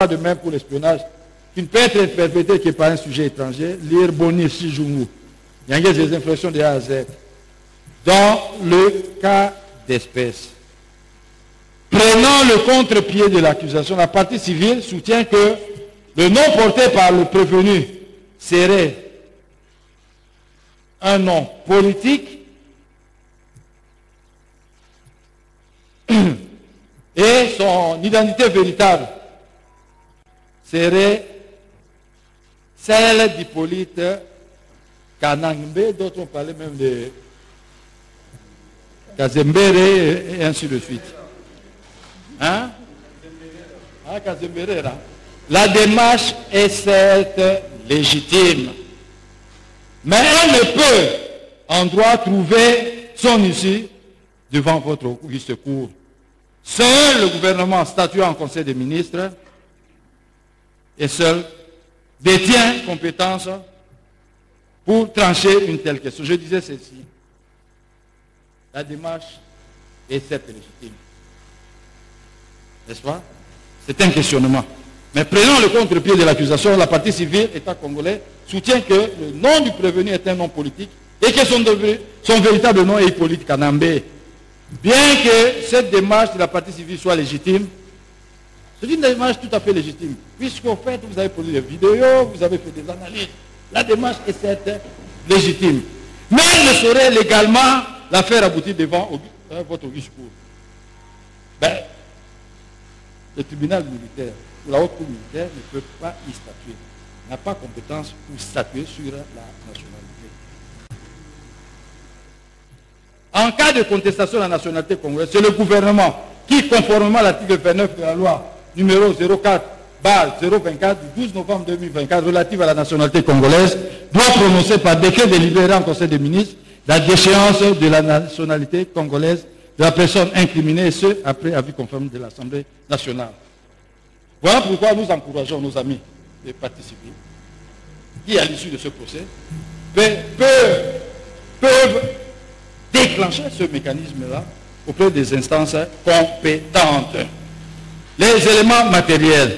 va de même pour l'espionnage, qui ne peut être perpétré que par un sujet étranger, lire Bonir Sijungu. Il y a des infractions de A à Z. Dans le cas d'espèce, prenant le contre-pied de l'accusation, la partie civile soutient que le nom porté par le prévenu serait un nom politique et son identité véritable serait celle d'Hippolyte Kanangbe, d'autres ont parlé même de Kazembere et ainsi de suite. Hein? Ah, Kazembere, là. La démarche est certes légitime, mais elle ne peut en droit trouver son issue devant votre auguste cour. Seul le gouvernement statuant en Conseil des ministres et seul détient compétence pour trancher une telle question. Je disais ceci. La démarche est certes légitime. N'est-ce pas? C'est un questionnement. Mais prenant le contre-pied de l'accusation, la partie civile, État congolais, soutient que le nom du prévenu est un nom politique et que son véritable nom est Hippolyte Kanambe. Bien que cette démarche de la partie civile soit légitime, c'est une démarche tout à fait légitime. Puisqu'au fait, vous avez produit des vidéos, vous avez fait des analyses. La démarche est certes légitime. Mais elle ne saurait légalement la faire aboutir devant votre auguste cour. Ben, le tribunal militaire ou la haute cour militaire ne peut pas y statuer. N'a pas compétence pour statuer sur la nationalité. En cas de contestation de la nationalité congolaise, c'est le gouvernement qui, conformément à l'article 29 de la loi numéro 04/024 du 12 novembre 2024 relative à la nationalité congolaise, doit prononcer par décret délibéré en Conseil des ministres la déchéance de la nationalité congolaise de la personne incriminée, et ce, après avis conforme de l'Assemblée nationale. Voilà pourquoi nous encourageons nos amis des partis civils qui, à l'issue de ce procès, peuvent déclencher ce mécanisme-là auprès des instances compétentes. Les éléments matériels.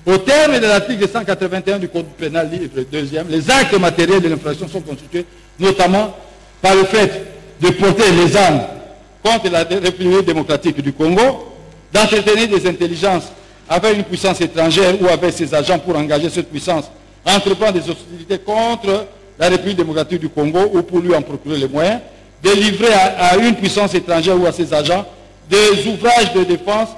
Au terme de l'article 181 du Code pénal livre 2e, les actes matériels de l'infraction sont constitués notamment par le fait de porter les armes contre la République démocratique du Congo, d'entretenir des intelligences avec une puissance étrangère ou avec ses agents pour engager cette puissance, entreprendre des hostilités contre la République démocratique du Congo ou pour lui en procurer les moyens, de livrer à une puissance étrangère ou à ses agents des ouvrages de défense,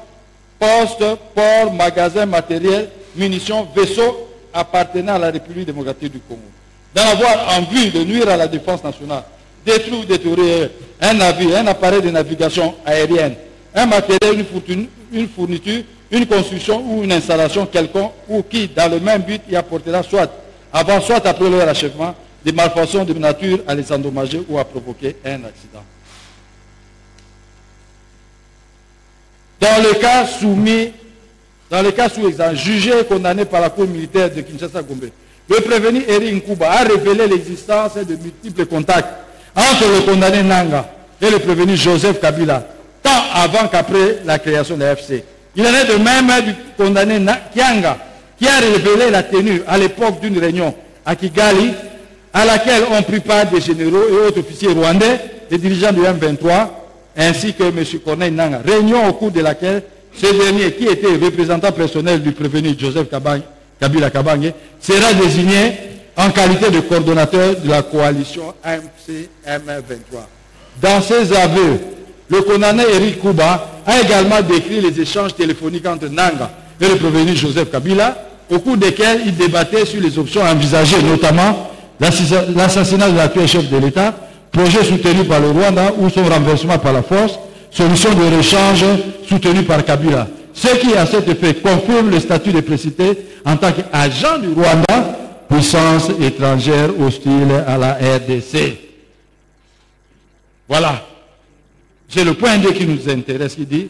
postes, ports, magasins, matériels, munitions, vaisseaux appartenant à la République démocratique du Congo. D'en avoir en vue de nuire à la défense nationale, détruire ou détruire un navire, un appareil de navigation aérienne, un matériel, une fourniture, une construction ou une installation quelconque ou qui, dans le même but, y apportera soit avant, soit après leur achèvement, des malfaçons de nature à les endommager ou à provoquer un accident. Dans le cas sous examen, jugé et condamné par la Cour militaire de Kinshasa-Gombe, le prévenu Eric Nkuba a révélé l'existence de multiples contacts entre le condamné Nanga et le prévenu Joseph Kabila, tant avant qu'après la création de l'AFC. Il en est de même du condamné Kianga, qui a révélé la tenue à l'époque d'une réunion à Kigali, à laquelle ont pris part des généraux et autres officiers rwandais, des dirigeants du M23, ainsi que M. Corneille Nanga. Réunion au cours de laquelle ce dernier, qui était représentant personnel du prévenu Joseph Kabila Kabange, sera désigné en qualité de coordonnateur de la coalition MC-M23. Dans ses aveux, le condamné Eric Kuba a également décrit les échanges téléphoniques entre Nanga et le prévenu Joseph Kabila, au cours desquels il débattait sur les options envisagées, notamment l'assassinat de l'actuel chef de l'État, projet soutenu par le Rwanda ou son renversement par la force, solution de rechange soutenue par Kabila. Ce qui, à cet effet, confirme le statut de précité en tant qu'agent du Rwanda, puissance étrangère hostile à la RDC. Voilà. C'est le point 2 qui nous intéresse, qui dit,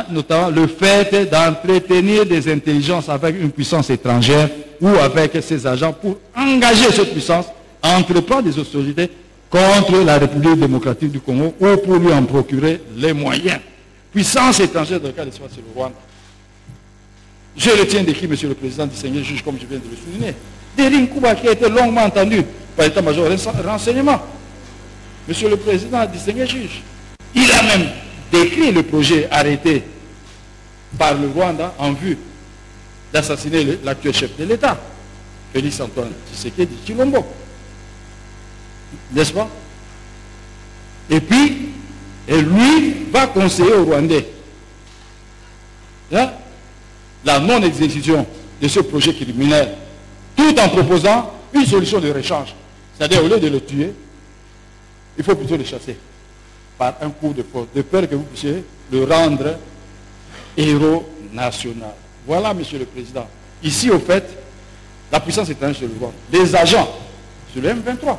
notamment le fait d'entretenir des intelligences avec une puissance étrangère ou avec ses agents pour engager cette puissance à entreprendre des hostilités contre la République démocratique du Congo ou pour lui en procurer les moyens. Puissance étrangère dans le cas de c'est le Rwanda. Je retiens d'écrit, Monsieur le Président, distingué juge, comme je viens de le souligner. Deri Nkouba qui a été longuement entendu par l'état-major renseignement. Monsieur le Président, distingué juge. Il a même décrit le projet arrêté par le Rwanda en vue d'assassiner l'actuel chef de l'État, Félix Antoine Tshisekedi Tshilombo. N'est-ce pas? Et puis, lui va conseiller aux Rwandais la non-exécution de ce projet criminel, tout en proposant une solution de rechange. C'est-à-dire, au lieu de le tuer, il faut plutôt le chasser par un coup de force, de peur que vous puissiez le rendre héros national. Voilà, Monsieur le Président. Ici, au fait, la puissance étrangère se le voit. Les agents sur le M23.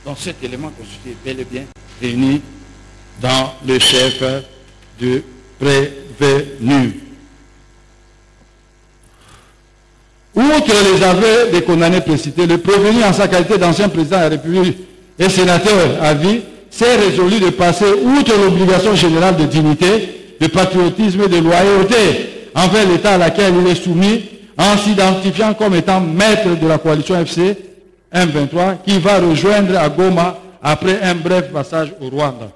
Donc cet élément constitué bel et bien réuni dans le chef de prévenu. Outre les aveux des condamnés précités, le prévenu en sa qualité d'ancien président de la République et sénateur à vie s'est résolu de passer outre l'obligation générale de dignité, de patriotisme et de loyauté envers l'État à laquelle il est soumis, en s'identifiant comme étant maître de la coalition FC M23 qui va rejoindre à Goma après un bref passage au Rwanda.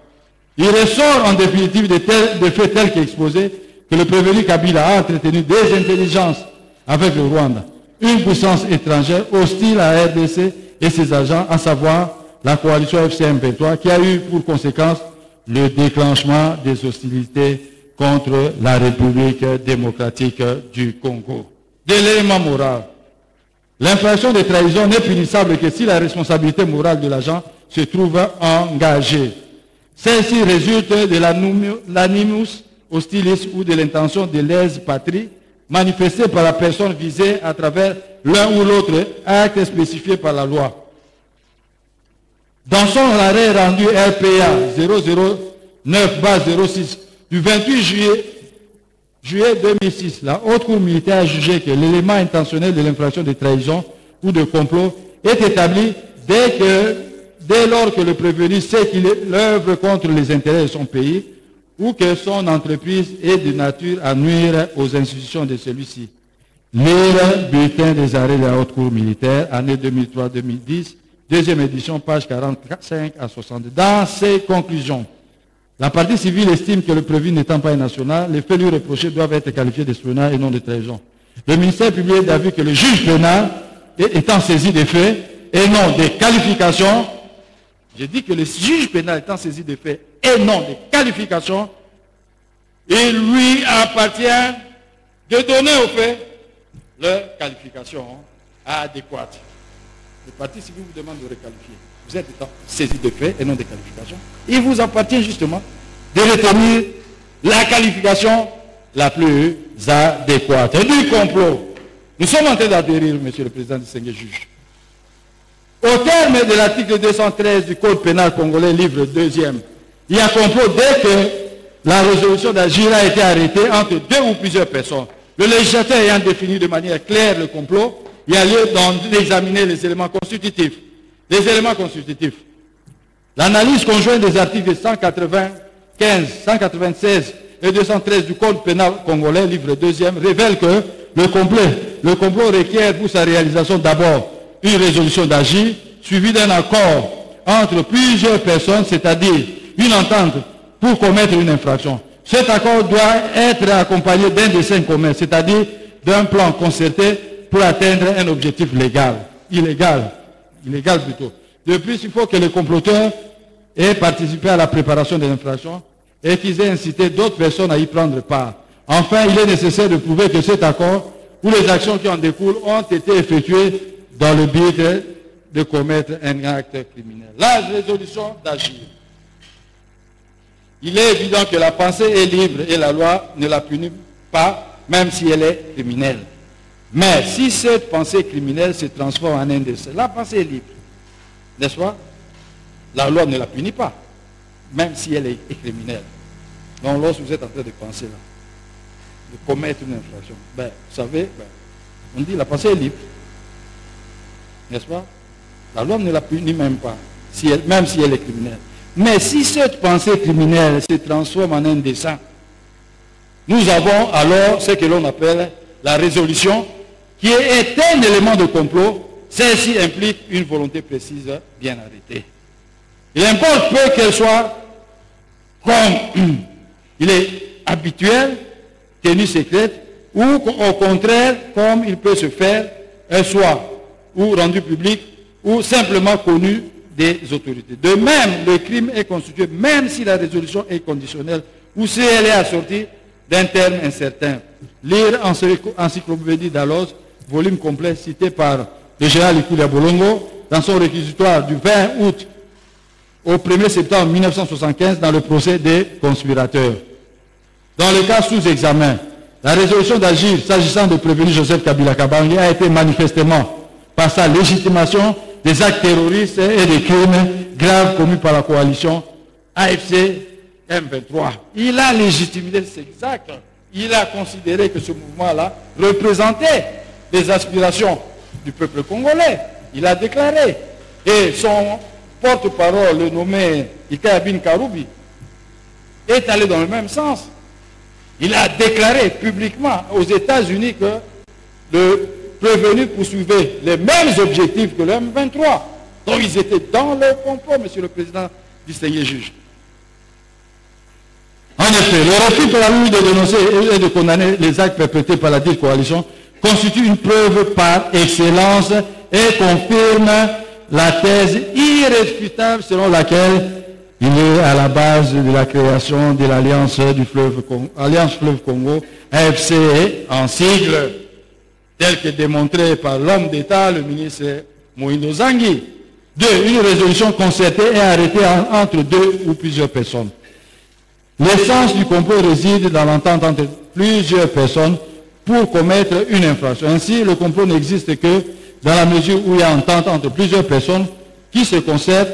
Il ressort en définitive des faits tels qu'exposés que le prévenu Kabila a entretenu des intelligences avec le Rwanda, une puissance étrangère hostile à RDC et ses agents, à savoir la coalition FCM23, qui a eu pour conséquence le déclenchement des hostilités contre la République démocratique du Congo. De l'élément moral, l'infraction de trahison n'est punissable que si la responsabilité morale de l'agent se trouve engagée. Celle-ci résulte de l'animus hostilis ou de l'intention de lèse-patrie manifestée par la personne visée à travers l'un ou l'autre acte spécifié par la loi. Dans son arrêt rendu RPA 009-06 du 28 juillet 2006, la Haute Cour militaire a jugé que l'élément intentionnel de l'infraction de trahison ou de complot est établi dès lors que le prévenu sait qu'il œuvre contre les intérêts de son pays ou que son entreprise est de nature à nuire aux institutions de celui-ci. Lire bulletin des arrêts de la Haute Cour militaire, année 2003-2010, deuxième édition, page 45 à 62. Dans ses conclusions, la partie civile estime que le prévenu n'étant pas un national, les faits lui reprochés doivent être qualifiés d'espionnage et non de trahison. Le ministère public a vu que le juge pénal, étant saisi des faits et non des qualifications, j'ai dit que le juge pénal étant saisi des faits et non des qualifications, il lui appartient de donner aux faits leur qualification adéquate. Le parti civil vous demande de requalifier. Vous êtes étant saisi de faits et non des qualifications. Il vous appartient justement de retenir la qualification la plus adéquate. Du complot. Nous sommes en train d'adhérer, Monsieur le Président du Seigneur juge. Au terme de l'article 213 du Code pénal congolais, livre 2e, il y a complot dès que la résolution d'agir a été arrêtée entre deux ou plusieurs personnes. Le législateur ayant défini de manière claire le complot, il y a lieu d'examiner les éléments constitutifs. Les éléments constitutifs. L'analyse conjointe des articles 195, 196 et 213 du Code pénal congolais, livre 2e, révèle que le complot requiert pour sa réalisation d'abord une résolution d'agir, suivie d'un accord entre plusieurs personnes, c'est-à-dire une entente pour commettre une infraction. Cet accord doit être accompagné d'un dessein commun, c'est-à-dire d'un plan concerté pour atteindre un objectif légal, illégal plutôt. De plus, il faut que les comploteurs aient participé à la préparation de l'infraction et qu'ils aient incité d'autres personnes à y prendre part. Enfin, il est nécessaire de prouver que cet accord ou les actions qui en découlent ont été effectuées dans le but de commettre un acte criminel. La résolution d'agir. Il est évident que la pensée est libre et la loi ne la punit pas, même si elle est criminelle. Mais si cette pensée criminelle se transforme en un dessein, la pensée est libre, n'est-ce pas? La loi ne la punit pas, même si elle est criminelle. Donc lorsque vous êtes en train de penser là, de commettre une infraction, vous savez, on dit la pensée est libre, n'est-ce pas? La loi ne la punit même pas, même si elle est criminelle. Mais si cette pensée criminelle se transforme en un dessein, nous avons alors ce que l'on appelle la résolution, qui est un élément de complot, celle-ci implique une volonté précise bien arrêtée. Il importe peu qu'elle soit comme il est habituel, tenue secrète, ou au contraire, comme il peut se faire, elle soit ou rendue publique, ou simplement connue des autorités. De même, le crime est constitué, même si la résolution est conditionnelle, ou si elle est assortie d'un terme incertain. Lire Encyclopédie Dalloz, volume complet cité par le général Ikulia Bolongo, dans son réquisitoire du 20 août au 1er septembre 1975 dans le procès des conspirateurs. Dans le cas sous examen, la résolution d'agir s'agissant de prévenir Joseph Kabila Kabange a été manifestement, par sa légitimation, des actes terroristes et des crimes graves commis par la coalition AFC M23. Il a légitimé, c'est exact. Il a considéré que ce mouvement-là représentait les aspirations du peuple congolais. Il a déclaré. Et son porte-parole, le nommé Ikayabin Karoubi, est allé dans le même sens. Il a déclaré publiquement aux États-Unis que le prévenu poursuivait les mêmes objectifs que le M23. Donc ils étaient dans le complot, monsieur le président, distingué juge. En effet, le refus par la Lune de dénoncer et de condamner les actes perpétrés par la dite coalition constitue une preuve par excellence et confirme la thèse irréfutable selon laquelle il est à la base de la création de l'Alliance du Fleuve Congo, AFC en sigle, tel que démontré par l'homme d'État, le ministre Moïno Zangui. 2. Une résolution concertée et arrêtée entre deux ou plusieurs personnes. L'essence du complot réside dans l'entente entre plusieurs personnes pour commettre une infraction. Ainsi, le complot n'existe que dans la mesure où il y a entente entre plusieurs personnes qui se concertent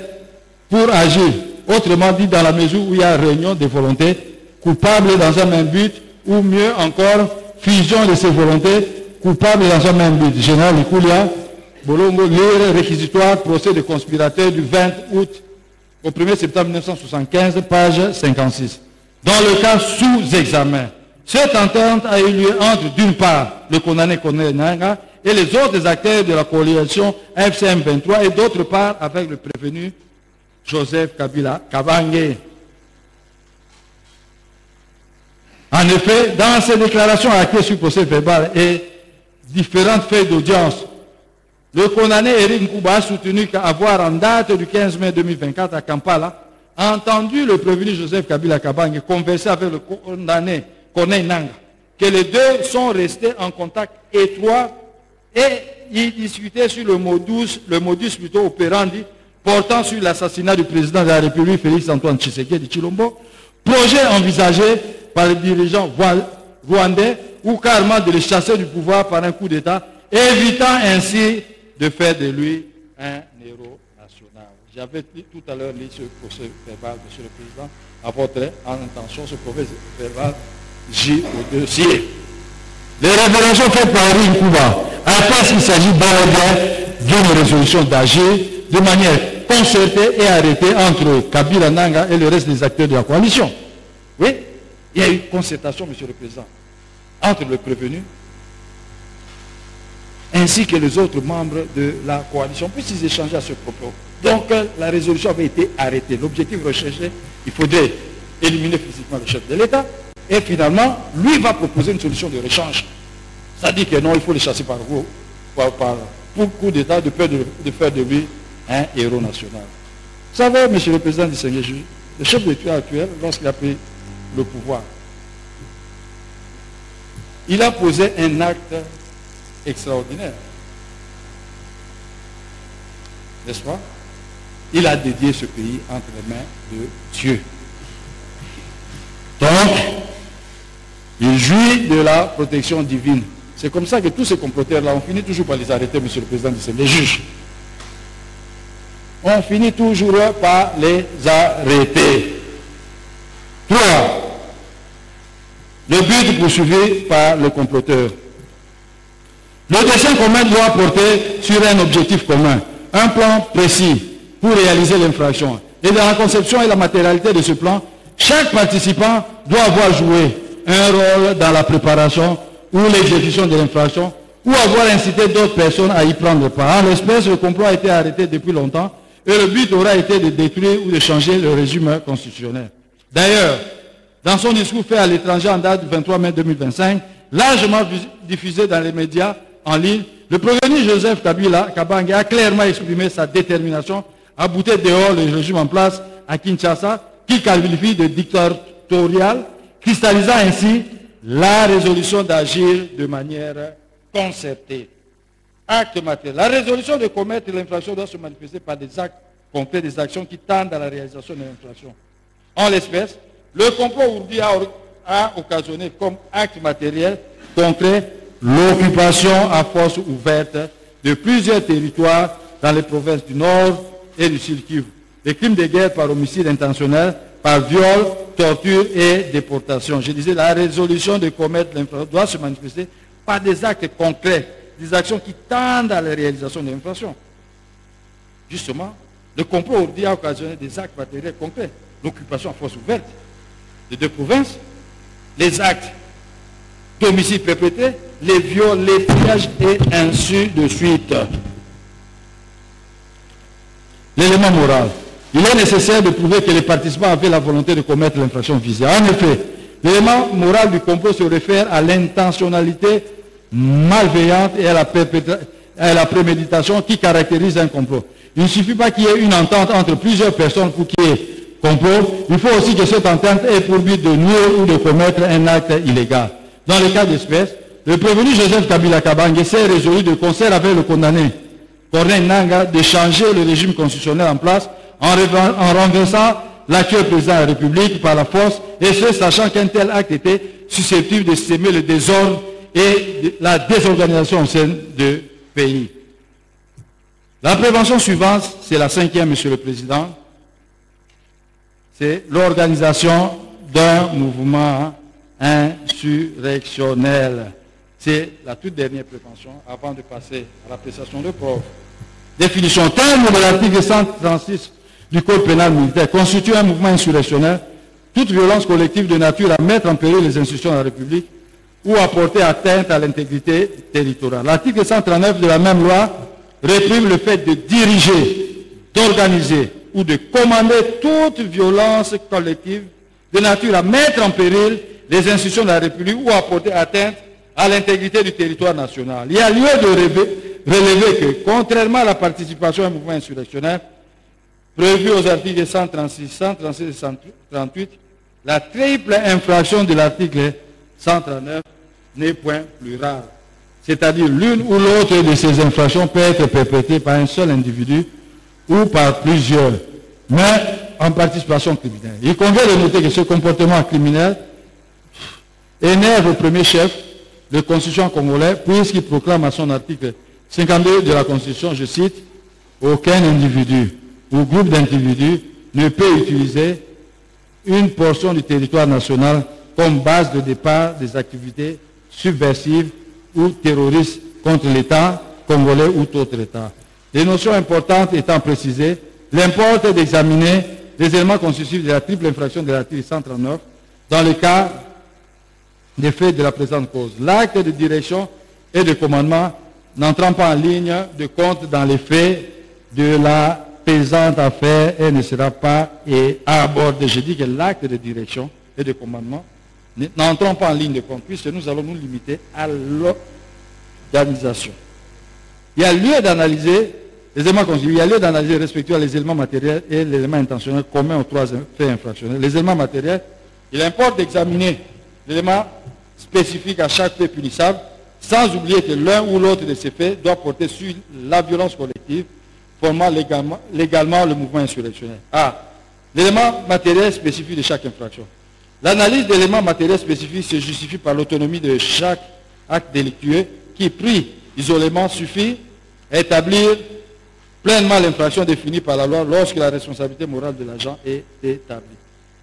pour agir. Autrement dit, dans la mesure où il y a réunion des volontés coupables dans un même but, ou mieux encore, fusion de ces volontés coupables dans un même but. Général Ikulia Bolongo, lire réquisitoire, procès de conspirateurs du 20 août au 1er septembre 1975, page 56. Dans le cas sous examen, cette entente a eu lieu entre, d'une part, le condamné Corneille Nangaa et les autres acteurs de la coalition FCM 23 et d'autre part avec le prévenu Joseph Kabila Kabange. En effet, dans ses déclarations acquises sur procès verbal et différentes feuilles d'audience, le condamné Eric Nkouba a soutenu qu'avoir en date du 15 mai 2024 à Kampala entendu le prévenu Joseph Kabila Kabange converser avec le condamné Corneille Nangaa, que les deux sont restés en contact étroit et ils discutaient sur le modus plutôt operandi portant sur l'assassinat du président de la République, Félix Antoine Tshisekedi Tshilombo, projet envisagé par les dirigeants rwandais ou carrément de le chasser du pouvoir par un coup d'État, évitant ainsi de faire de lui un héros national. J'avais tout à l'heure lu ce procès verbal, monsieur le président, à votre intention, ce procès verbal, j'ai au dossier. Les révélations faites par Eric Nkouba, après qu'il s'agit d'une résolution d'agir de manière concertée et arrêtée entre Kabila Nangaa et le reste des acteurs de la coalition. Oui, il y a eu concertation, monsieur le président, entre le prévenu ainsi que les autres membres de la coalition, puisqu'ils échangeaient à ce propos. Donc, la résolution avait été arrêtée. L'objectif recherché, il faudrait éliminer physiquement le chef de l'État, et finalement, lui va proposer une solution de rechange. Ça dit que non, il faut le chasser par coup d'État, de peur de faire de lui un héros national. Vous savez, monsieur le président du Seigneur juge, le chef de l'État actuel, lorsqu'il a pris le pouvoir, il a posé un acte extraordinaire. N'est-ce pas? Il a dédié ce pays entre les mains de Dieu. Donc, il jouit de la protection divine. C'est comme ça que tous ces comploteurs-là, on finit toujours par les arrêter, monsieur le président du Sénat, les juges. On finit toujours par les arrêter. 3. Le but poursuivi par le comploteur. Le dessein commun doit porter sur un objectif commun, un plan précis pour réaliser l'infraction. Et dans la conception et la matérialité de ce plan, chaque participant doit avoir joué un rôle dans la préparation ou l'exécution de l'infraction, ou avoir incité d'autres personnes à y prendre part. En l'espèce, le complot a été arrêté depuis longtemps et le but aura été de détruire ou de changer le régime constitutionnel. D'ailleurs, dans son discours fait à l'étranger en date du 23 mai 2025, largement diffusé dans les médias en ligne, le prévenu Joseph Kabila Kabange a clairement exprimé sa détermination à bouter dehors le régime en place à Kinshasa, qui qualifie de dictatorial, cristallisant ainsi la résolution d'agir de manière concertée. Acte matériel. La résolution de commettre l'infraction doit se manifester par des actes concrets, des actions qui tendent à la réalisation de l'infraction. En l'espèce, le complot ourdi a occasionné comme acte matériel concret l'occupation à force ouverte de plusieurs territoires dans les provinces du Nord et du Sud Kivu. Les crimes de guerre par homicide intentionnel, par viol, torture et déportation. Je disais, la résolution de commettre l'infraction doit se manifester par des actes concrets, des actions qui tendent à la réalisation de l'infraction. Justement, le complot ourdi a occasionné des actes matériels concrets. L'occupation à force ouverte de deux provinces, les actes d'homicide perpétrés, les viols, les pillages et ainsi de suite. L'élément moral. Il est nécessaire de prouver que les participants avaient la volonté de commettre l'infraction visée. En effet, l'élément moral du complot se réfère à l'intentionnalité malveillante et à la préméditation qui caractérise un complot. Il ne suffit pas qu'il y ait une entente entre plusieurs personnes pour qu'il y ait complot. Il faut aussi que cette entente ait pour but de nuire ou de commettre un acte illégal. Dans le cas d'espèce, le prévenu Joseph Kabila Kabange s'est résolu de concert avec le condamné Corneille Nangaa de changer le régime constitutionnel en place en renversant l'actuel président de la République par la force, et ce, sachant qu'un tel acte était susceptible de s'aimer le désordre et la désorganisation au sein du pays. La prévention suivante, c'est la cinquième, Monsieur le Président, c'est l'organisation d'un mouvement insurrectionnel. C'est la toute dernière prévention avant de passer à l'appréciation de preuves. Définition. Terme de l'article 136 du Code pénal militaire constitue un mouvement insurrectionnel, toute violence collective de nature à mettre en péril les institutions de la République ou à porter atteinte à l'intégrité territoriale. L'article 139 de la même loi réprime le fait de diriger, d'organiser ou de commander toute violence collective de nature à mettre en péril les institutions de la République ou à porter atteinte à l'intégrité du territoire national. Il y a lieu de relever que, contrairement à la participation à un mouvement insurrectionnel, prévu aux articles 136, 136 et 138, la triple infraction de l'article 139 n'est point plus rare. C'est-à-dire l'une ou l'autre de ces infractions peut être perpétrée par un seul individu ou par plusieurs, mais en participation criminelle. Il convient de noter que ce comportement criminel énerve au premier chef le constituant congolais, puisqu'il proclame à son article 52 de la Constitution, je cite, « Aucun individu ou groupe d'individus ne peut utiliser une portion du territoire national comme base de départ des activités subversives ou terroristes contre l'État congolais ou tout autre État. » Les notions importantes étant précisées, l'importe d'examiner les éléments constitutifs de la triple infraction de l'article 139 dans le cas des faits de la présente cause. L'acte de direction et de commandement n'entrant pas en ligne de compte dans les faits de la présente affaire et ne sera pas abordé. Je dis que l'acte de direction et de commandement n'entrant pas en ligne de compte, puisque nous allons nous limiter à l'organisation. Il y a lieu d'analyser les éléments constitutifs, il y a lieu d'analyser respectivement les éléments matériels et les éléments intentionnels communs aux trois faits infractionnels. Les éléments matériels, il importe d'examiner l'élément spécifique à chaque fait punissable, sans oublier que l'un ou l'autre de ces faits doit porter sur la violence collective, formant légalement le mouvement insurrectionnel. A. L'élément matériel spécifique de chaque infraction. L'analyse d'éléments matériels spécifiques se justifie par l'autonomie de chaque acte délictueux qui, pris isolément, suffit à établir pleinement l'infraction définie par la loi lorsque la responsabilité morale de l'agent est établie.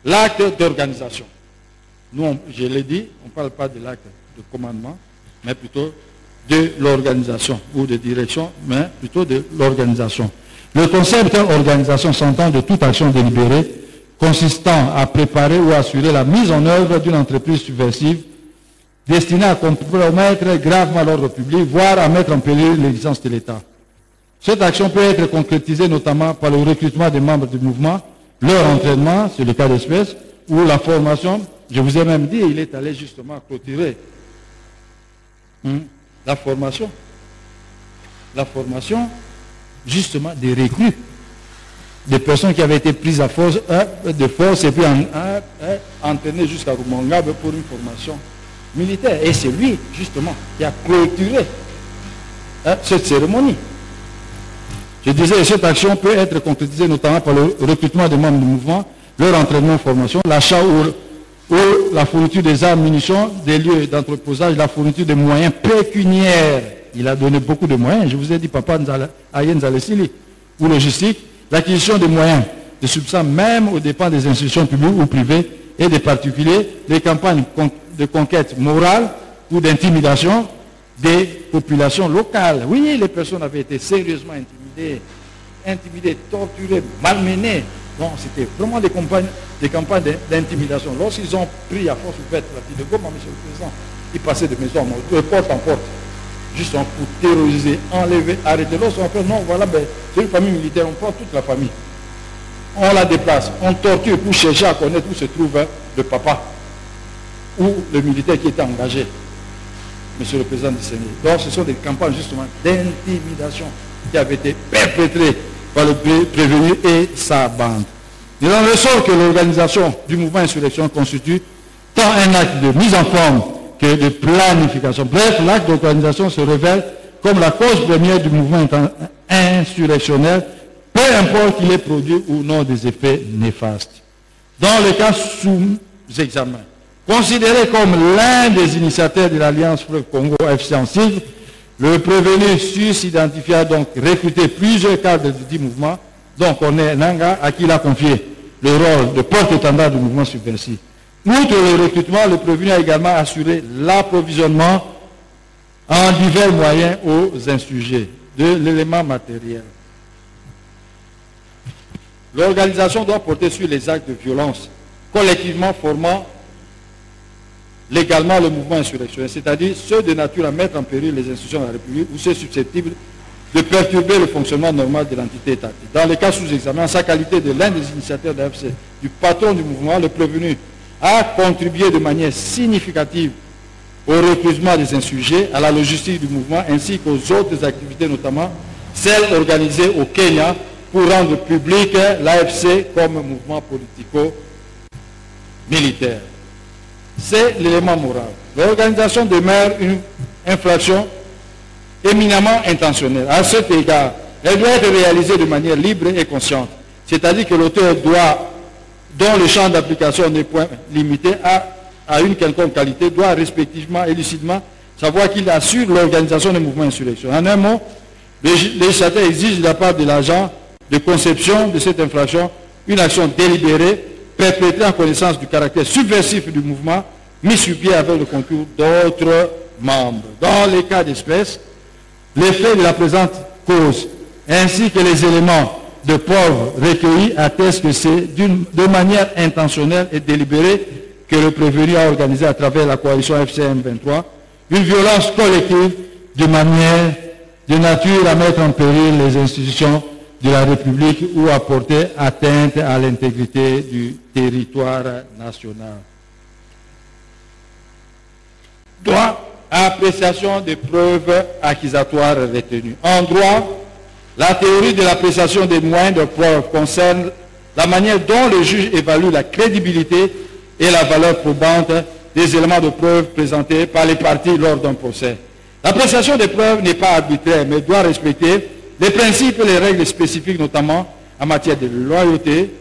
L'acte d'organisation. Nous, je l'ai dit, on ne parle pas de l'acte de commandement, mais plutôt de l'organisation, ou de direction, mais plutôt de l'organisation. Le concept organisation s'entend de toute action délibérée consistant à préparer ou assurer la mise en œuvre d'une entreprise subversive destinée à compromettre gravement l'ordre public, voire à mettre en péril l'existence de l'État. Cette action peut être concrétisée notamment par le recrutement des membres du mouvement, leur entraînement, c'est le cas d'espèce, ou la formation. Je vous ai même dit, il est allé justement clôturer la formation justement des recrues, des personnes qui avaient été prises à force, de force et puis entraînées jusqu'à Rumongabe pour une formation militaire. Et c'est lui, justement, qui a clôturé cette cérémonie. Je disais, cette action peut être concrétisée notamment par le recrutement des membres du mouvement, leur entraînement en formation, l'achat ou la fourniture des armes, munitions, des lieux d'entreposage, la fourniture des moyens pécuniaires. Il a donné beaucoup de moyens. Je vous ai dit, Papa Ayen Zalesili, ou logistique, l'acquisition des moyens de substance, même aux dépens des institutions publiques ou privées et des particuliers, des campagnes de conquête morale ou d'intimidation des populations locales. Oui, les personnes avaient été sérieusement intimidées, torturées, malmenées. Donc, c'était vraiment des campagnes d'intimidation. Lorsqu'ils ont pris à force, vous faites la petite de Goma, monsieur le président, ils passaient de maison de porte en porte, juste pour terroriser, enlever, arrêter. Lorsqu'on fait, non, voilà, ben, c'est une famille militaire, on prend toute la famille. On la déplace, on torture pour chercher à connaître où se trouve le papa ou le militaire qui était engagé, monsieur le président du Sénat. Donc, ce sont des campagnes justement d'intimidation qui avaient été perpétrées par le prévenu et sa bande. Il en ressort que l'organisation du mouvement insurrection constitue tant un acte de mise en forme que de planification. Bref, l'acte d'organisation se révèle comme la cause première du mouvement insurrectionnel, peu importe qu'il ait produit ou non des effets néfastes. Dans le cas sous examen, considéré comme l'un des initiateurs de l'Alliance Fleuve Congo FC en sigle, le prévenu s'identifia donc recruter plusieurs cadres du dit mouvement, donc on est Nanga, à qui il a confié le rôle de porte-étendard du mouvement subversif. Outre le recrutement, le prévenu a également assuré l'approvisionnement en divers moyens aux insurgés de l'élément matériel. L'organisation doit porter sur les actes de violence, collectivement formant légalement le mouvement insurrectionnel, c'est-à-dire ceux de nature à mettre en péril les institutions de la République ou ceux susceptibles de perturber le fonctionnement normal de l'entité étatique. Dans les cas sous examen, en sa qualité de l'un des initiateurs de l'AFC, du patron du mouvement, le prévenu a contribué de manière significative au recrutement des insurgés, à la logistique du mouvement, ainsi qu'aux autres activités, notamment celles organisées au Kenya pour rendre public l'AFC comme mouvement politico-militaire. C'est l'élément moral. L'organisation demeure une infraction éminemment intentionnelle. À cet égard, elle doit être réalisée de manière libre et consciente. C'est-à-dire que l'auteur dont le champ d'application n'est point limité à une quelconque qualité, doit respectivement et lucidement savoir qu'il assure l'organisation des mouvements insurrectionnels. En un mot, le législateur exige de la part de l'agent de conception de cette infraction une action délibérée, perpétrée en connaissance du caractère subversif du mouvement, mis sur pied avec le concours d'autres membres. Dans les cas d'espèce, les faits de la présente cause, ainsi que les éléments de preuve recueillis, attestent que c'est de manière intentionnelle et délibérée que le prévenu a organisé à travers la coalition FCM 23 une violence collective de nature à mettre en péril les institutions de la République ou à porter atteinte à l'intégrité du territoire national. Droit à appréciation des preuves accusatoires retenues. En droit, la théorie de l'appréciation des moyens de preuve concerne la manière dont le juge évalue la crédibilité et la valeur probante des éléments de preuve présentés par les parties lors d'un procès. L'appréciation des preuves n'est pas arbitraire, mais doit respecter les principes et les règles spécifiques, notamment en matière de loyauté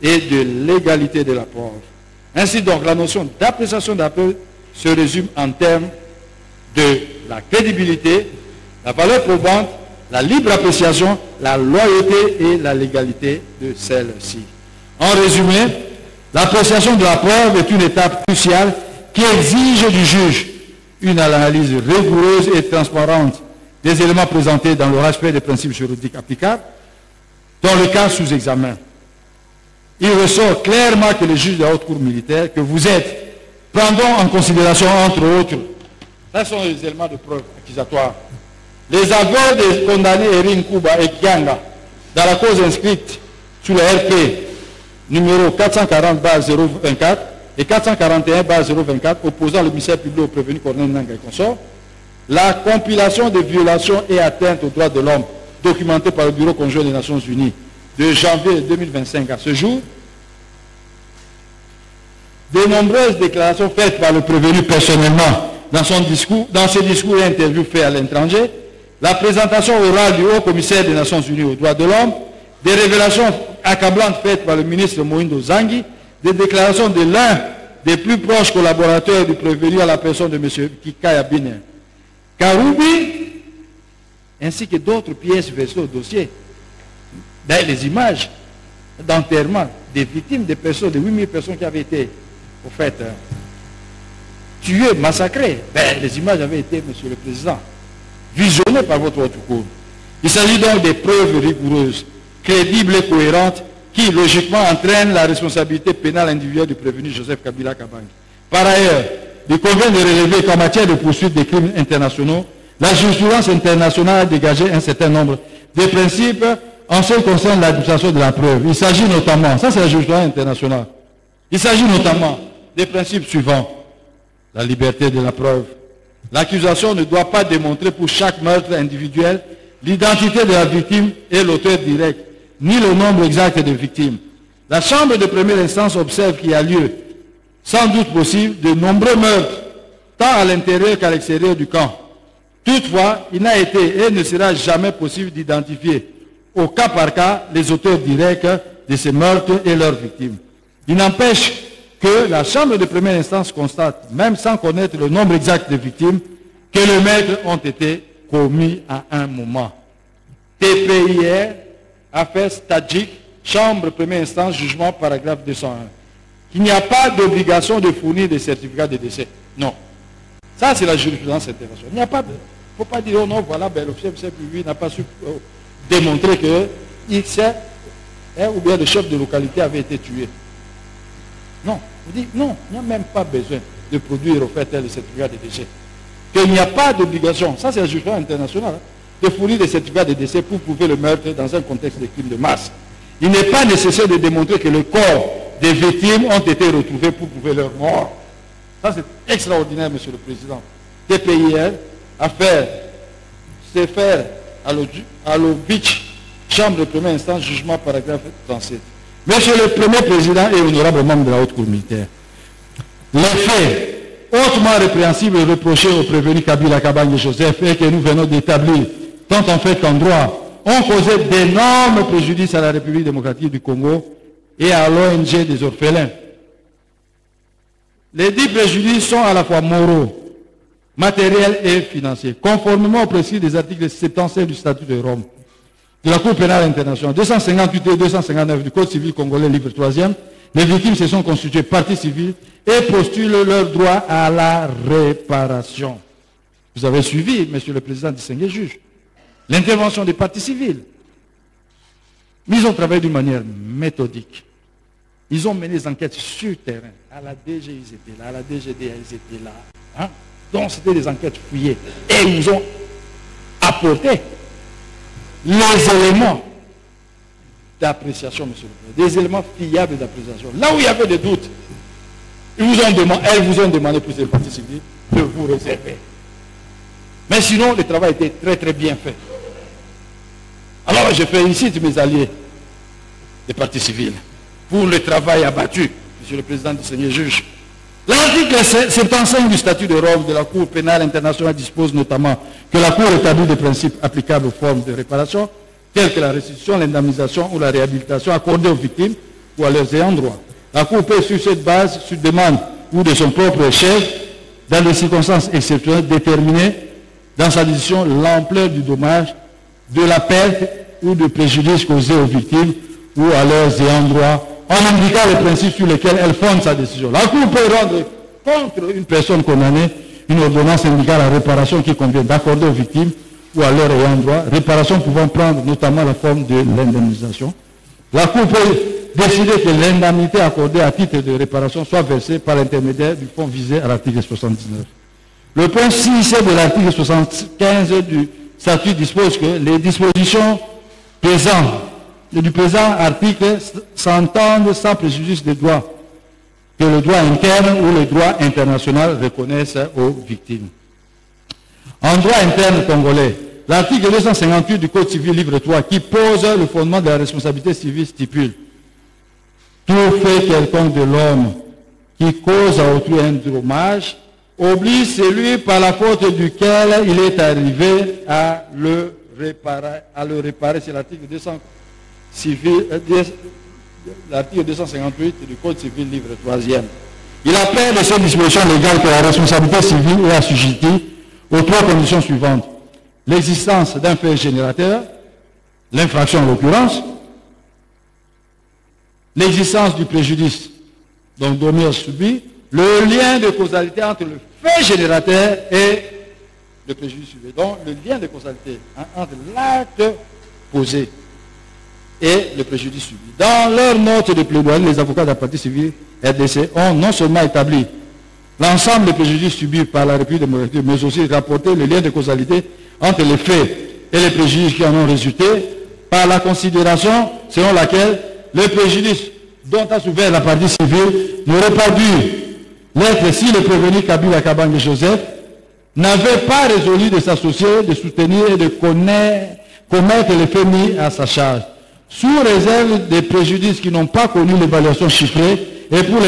et de légalité de la preuve. Ainsi donc, la notion d'appréciation de la preuve se résume en termes de la crédibilité, la valeur probante, la libre appréciation, la loyauté et la légalité de celle-ci. En résumé, l'appréciation de la preuve est une étape cruciale qui exige du juge une analyse rigoureuse et transparente des éléments présentés dans le respect des principes juridiques applicables. Dans le cas sous examen, il ressort clairement que les juges de la haute cour militaire que vous êtes, prendront en considération, entre autres, Ça sont les éléments de preuve accusatoires. Les aveux des condamnés Erin Kuba et Kianga dans la cause inscrite sur le RP numéro 440/024 et 441/024 opposant le ministère public au prévenu Corneille Nangaa et consorts, la compilation des violations et atteintes aux droits de l'homme documentées par le Bureau conjoint des Nations Unies de janvier 2025 à ce jour, de nombreuses déclarations faites par le prévenu personnellement dans ses discours et interviews faits à l'étranger, la présentation orale du Haut-Commissaire des Nations Unies aux droits de l'homme, des révélations accablantes faites par le ministre Moïndo Zangi, des déclarations de l'un des plus proches collaborateurs du prévenu à la personne de M. Kikaya Bine Karoubi, ainsi que d'autres pièces versées au dossier. D'ailleurs, les images d'enterrement des victimes, des personnes, de 8000 personnes qui avaient été, au fait, tuées, massacrées. Les images avaient été, Monsieur le Président, visionnées par votre haute cour. Il s'agit donc des preuves rigoureuses, crédibles et cohérentes qui, logiquement, entraînent la responsabilité pénale individuelle du prévenu Joseph Kabila Kabange. Par ailleurs, il convient de relever qu'en matière de poursuite des crimes internationaux, la jurisprudence internationale a dégagé un certain nombre de principes en ce qui concerne l'administration de la preuve. Il s'agit notamment, ça c'est la jurisprudence internationale, il s'agit notamment des principes suivants. La liberté de la preuve. L'accusation ne doit pas démontrer pour chaque meurtre individuel l'identité de la victime et l'auteur direct, ni le nombre exact de victimes. La Chambre de première instance observe qu'il y a lieu, sans doute possible, de nombreux meurtres, tant à l'intérieur qu'à l'extérieur du camp. Toutefois, il n'a été et ne sera jamais possible d'identifier au cas par cas les auteurs directs de ces meurtres et leurs victimes. Il n'empêche que la Chambre de première instance constate, même sans connaître le nombre exact de victimes, que les meurtres ont été commis à un moment. TPIR, affaire Tadjik, Chambre de première instance, jugement, paragraphe 201. Il n'y a pas d'obligation de fournir des certificats de décès. Non. Ça, c'est la jurisprudence internationale. Il n'y a pas de... Il ne faut pas dire, oh non, voilà, ben, l'officier public n'a pas su démontrer que X ou bien le chef de localité avait été tué. Non. On dit, non, il n'y a même pas besoin de produire au fait le certificat de décès. Qu'il n'y a pas d'obligation, ça c'est la jurisprudence internationale, de fournir des certificats de décès pour prouver le meurtre dans un contexte de crime de masse. Il n'est pas nécessaire de démontrer que le corps des victimes ont été retrouvés pour prouver leur mort. Ça c'est extraordinaire, Monsieur le Président. TPIR, affaire Sefer Alovitch, Chambre de première instance, jugement, paragraphe 37. Monsieur le Premier Président et honorable membre de la Haute Cour militaire, les faits hautement répréhensibles et reprochés au prévenu Kabila Kabange Joseph et que nous venons d'établir, tant en fait qu'en droit, ont causé d'énormes préjudices à la République démocratique du Congo et à l'ONG des orphelins. Les dits préjudices sont à la fois moraux, matériels et financiers, conformément aux principes des articles 77 du statut de Rome, de la Cour pénale internationale, 258 et 259 du Code civil congolais, livre 3e, les victimes se sont constituées parties civiles et postulent leur droit à la réparation. Vous avez suivi, Monsieur le Président, distingué juge, l'intervention des parties civiles. Mais ils ont travaillé d'une manière méthodique. Ils ont mené des enquêtes sur terrain. À la DG, ils étaient là, à la DGD, ils étaient là. Hein? Donc, c'était des enquêtes fouillées. Et ils nous ont apporté les éléments d'appréciation, Monsieur le Président, des éléments fiables d'appréciation. Là où il y avait des doutes, elles vous ont demandé, pour ces parties civiles, de vous réserver. Mais sinon, le travail était très très bien fait. Alors, je félicite mes alliés, les parties civiles, pour le travail abattu, Monsieur le Président du Seigneur juge. L'article 75 du statut de Rome de la Cour pénale internationale dispose notamment que la Cour établit des principes applicables aux formes de réparation, telles que la restitution, l'indemnisation ou la réhabilitation accordée aux victimes ou à leurs ayants droit. La Cour peut, sur cette base, sur demande ou de son propre chef, dans des circonstances exceptionnelles, déterminer dans sa décision l'ampleur du dommage, de la perte ou du préjudice causé aux victimes ou à leurs ayants droit, en indiquant les principes sur lesquels elle fonde sa décision. La Cour peut rendre contre une personne condamnée une ordonnance indiquant la réparation qui convient d'accorder aux victimes ou à leurs ayants droit, réparation pouvant prendre notamment la forme de l'indemnisation. La Cour peut décider que l'indemnité accordée à titre de réparation soit versée par l'intermédiaire du fonds visé à l'article 79. Le point 6 de l'article 75 du statut dispose que les dispositions du présent article s'entendent sans préjudice des droits que le droit interne ou le droit international reconnaissent aux victimes. En droit interne congolais, l'article 258 du Code civil livre 3 qui pose le fondement de la responsabilité civile stipule tout fait quelconque de l'homme qui cause à autrui un dommage oblige celui par la faute duquel il est arrivé à le réparer. C'est l'article 258 du Code civil livre 3e. Il appelle de ces dispositions légales que la responsabilité civile est assujettie aux trois conditions suivantes. L'existence d'un fait générateur, l'infraction en l'occurrence, l'existence du préjudice, donc dommage subi, le lien de causalité entre le fait générateur et le préjudice subi. Donc le lien de causalité entre l'acte posé et le préjudice subi. Dans leur note de plaidoyer, les avocats de la partie civile RDC ont non seulement établi l'ensemble des préjudices subis par la République démocratique, mais aussi rapporté le lien de causalité entre les faits et les préjudices qui en ont résulté par la considération selon laquelle le préjudice dont a souffert la partie civile n'aurait pas dû l'être si le prévenu Kabila Kabange Joseph n'avait pas résolu de s'associer, de soutenir et de commettre les faits mis à sa charge, sous réserve des préjudices qui n'ont pas connu l'évaluation chiffrée et pour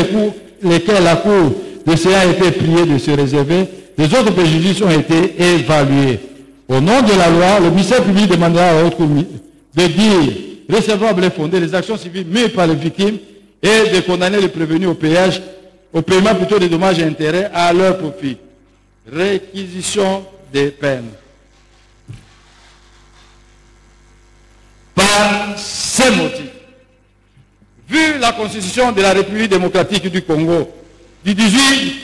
lesquels la Cour de CA a été priée de se réserver, les autres préjudices ont été évalués. Au nom de la loi, le ministère public demandera à la haute cour de dire recevable et fondé les actions civiles mises par les victimes et de condamner les prévenus au paiement plutôt des dommages et intérêts à leur profit. Réquisition des peines. Par ces motifs, vu la Constitution de la République démocratique du Congo du 18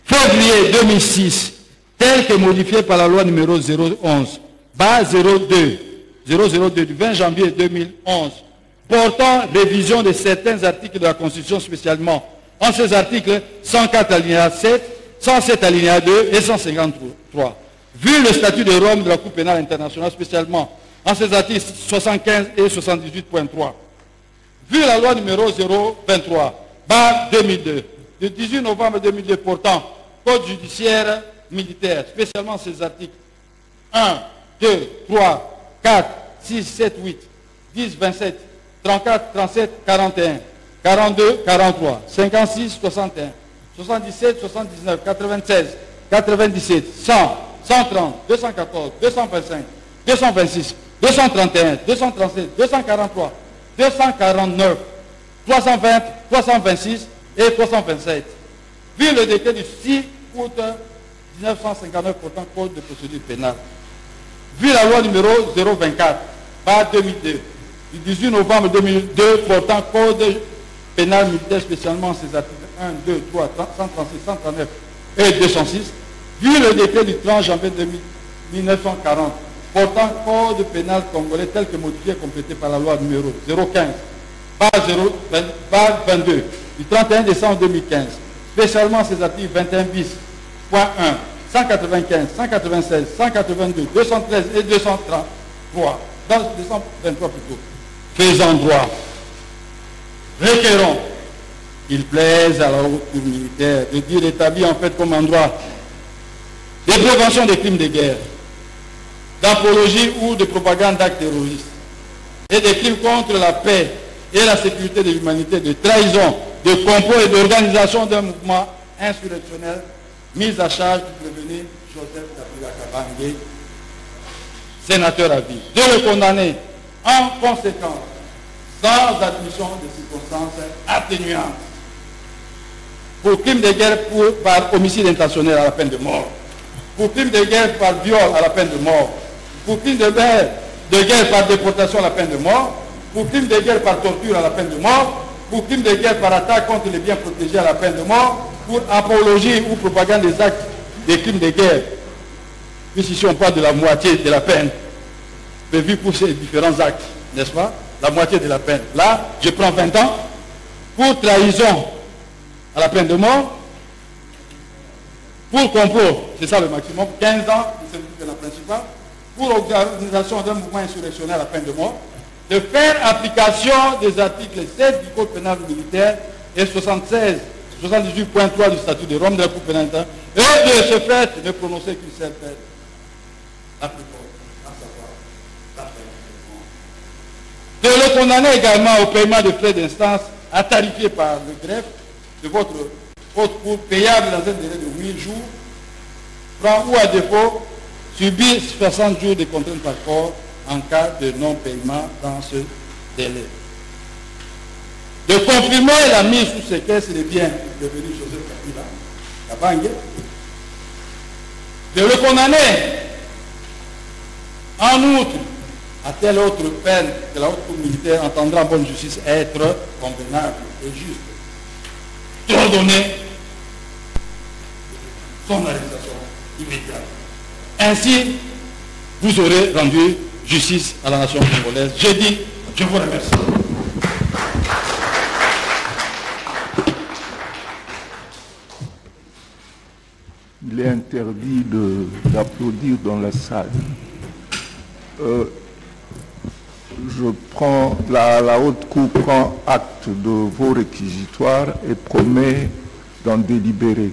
février 2006, telle que modifiée par la loi numéro 011/02 du 20 janvier 2011, portant révision de certains articles de la Constitution spécialement en ces articles 104 alinéa 7, 107 alinéa 2 et 153. Vu le statut de Rome de la Cour pénale internationale spécialement en ces articles 75 et 78.3. Vu la loi numéro 023/2002 du 18 novembre 2002 portant Code judiciaire militaire, spécialement ces articles 1, 2, 3, 4, 6, 7, 8, 10, 27, 34, 37, 41, 42, 43, 56, 61, 77, 79, 96, 97, 100, 130, 214, 225, 226, 231, 237, 243, 249, 320, 326 et 327. Vu le décret du 6 août 1959 portant Code de procédure pénale. Vu la loi numéro 024/2002 du 18 novembre 2002 portant Code pénal militaire spécialement ces articles 1, 2, 3, 136, 139 et 206. Vu le décret du 30 janvier 1940 portant Code pénal congolais tel que modifié et complété par la loi numéro 015/22 du 31 décembre 2015, spécialement ces articles 21 bis, point 1, 195, 196, 182, 213 et 233, dans 223 plutôt, faisant droit, requérons qu'il plaise à la haute cour militaire de dire établi en fait comme endroit de prévention des crimes de guerre, d'apologie ou de propagande d'actes terroristes et des crimes contre la paix et la sécurité de l'humanité, de trahison, de complot et d'organisation d'un mouvement insurrectionnel mis à charge du prévenu Joseph Kabila Kabange, sénateur à vie, de le condamner en conséquence, sans admission de circonstances atténuantes, pour crime de guerre par homicide intentionnel à la peine de mort, pour crime de guerre par viol à la peine de mort, pour crime de guerre par déportation à la peine de mort, pour crime de guerre par torture à la peine de mort, pour crime de guerre par attaque contre les biens protégés à la peine de mort, pour apologie ou propagande des actes des crimes de guerre, puisqu'ici on parle de la moitié de la peine prévue pour ces différents actes, n'est-ce pas? La moitié de la peine. Là, je prends 20 ans pour trahison à la peine de mort, pour complot c'est ça le maximum, 15 ans, c'est la principale, pour l'organisation d'un mouvement insurrectionnel à peine de mort, de faire application des articles 7 du Code pénal militaire et 78.3 du statut de Rome de la Cour pénale, et de ce fait ne prononcer qu'une seule peine, la plus forte, à savoir la peine de mort. De le condamner également au paiement de frais d'instance à tarifier par le greffe de votre haute cour payable dans un délai de 8 jours, francs ou à défaut, subir 60 jours de contrainte par corps en cas de non-paiement dans ce délai. De confirmer la mise sous séquestre des biens de devenu Joseph Kabila, Kabange, de le condamner en outre à telle autre peine que la haute cour militaire entendra en bonne justice être convenable et juste, d'ordonner son arrestation immédiate. Ainsi, vous aurez rendu justice à la nation congolaise. J'ai dit, je vous remercie. Il est interdit d'applaudir dans la salle. La haute cour prend acte de vos réquisitoires et promet d'en délibérer.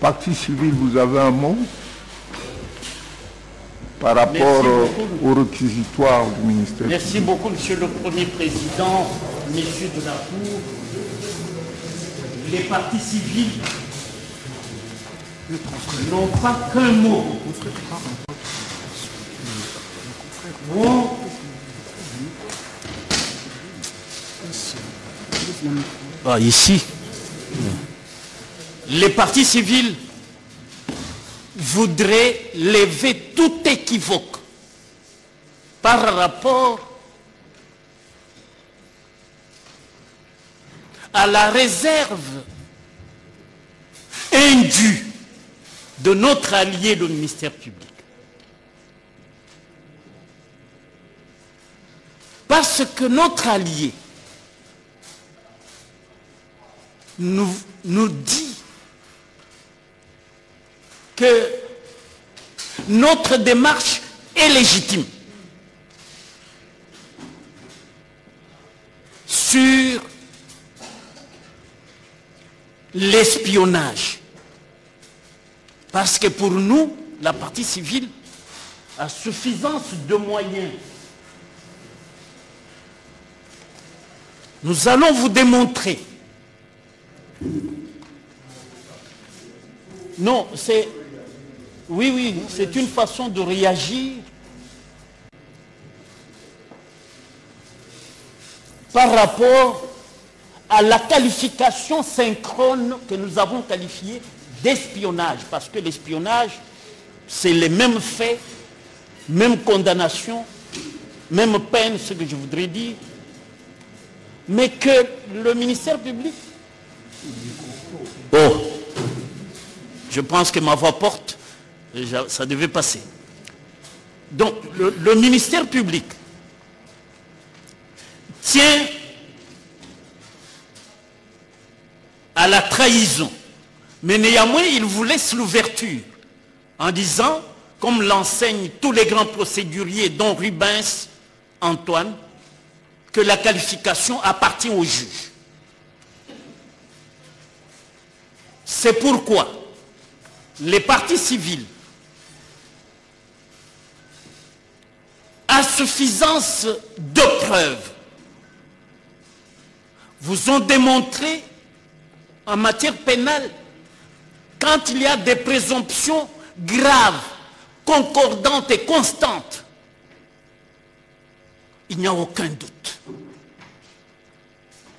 Partie civile, vous avez un mot par rapport au réquisitoire du ministère? Merci beaucoup, Monsieur le Premier Président, Messieurs de la Cour. Les partis civils n'ont pas qu'un mot. Ici, les partis civils voudraient lever tout équivoque par rapport à la réserve indue de notre allié, le ministère public. Parce que notre allié nous dit que notre démarche est légitime sur l'espionnage. Parce que pour nous, la partie civile a suffisance de moyens. Nous allons vous démontrer. Non, c'est... Oui, c'est une façon de réagir par rapport à la qualification synchrone que nous avons qualifiée d'espionnage. Parce que l'espionnage, c'est les mêmes faits, même condamnation, même peine, ce que je voudrais dire, mais que le ministère public... Oh, je pense que ma voix porte, ça devait passer. Donc, le ministère public tient à la trahison, mais néanmoins, il vous laisse l'ouverture en disant, comme l'enseignent tous les grands procéduriers, dont Rubens Antoine, que la qualification appartient au juge. C'est pourquoi les partis civils, à suffisance de preuves, vous ont démontré en matière pénale, quand il y a des présomptions graves, concordantes et constantes, il n'y a aucun doute.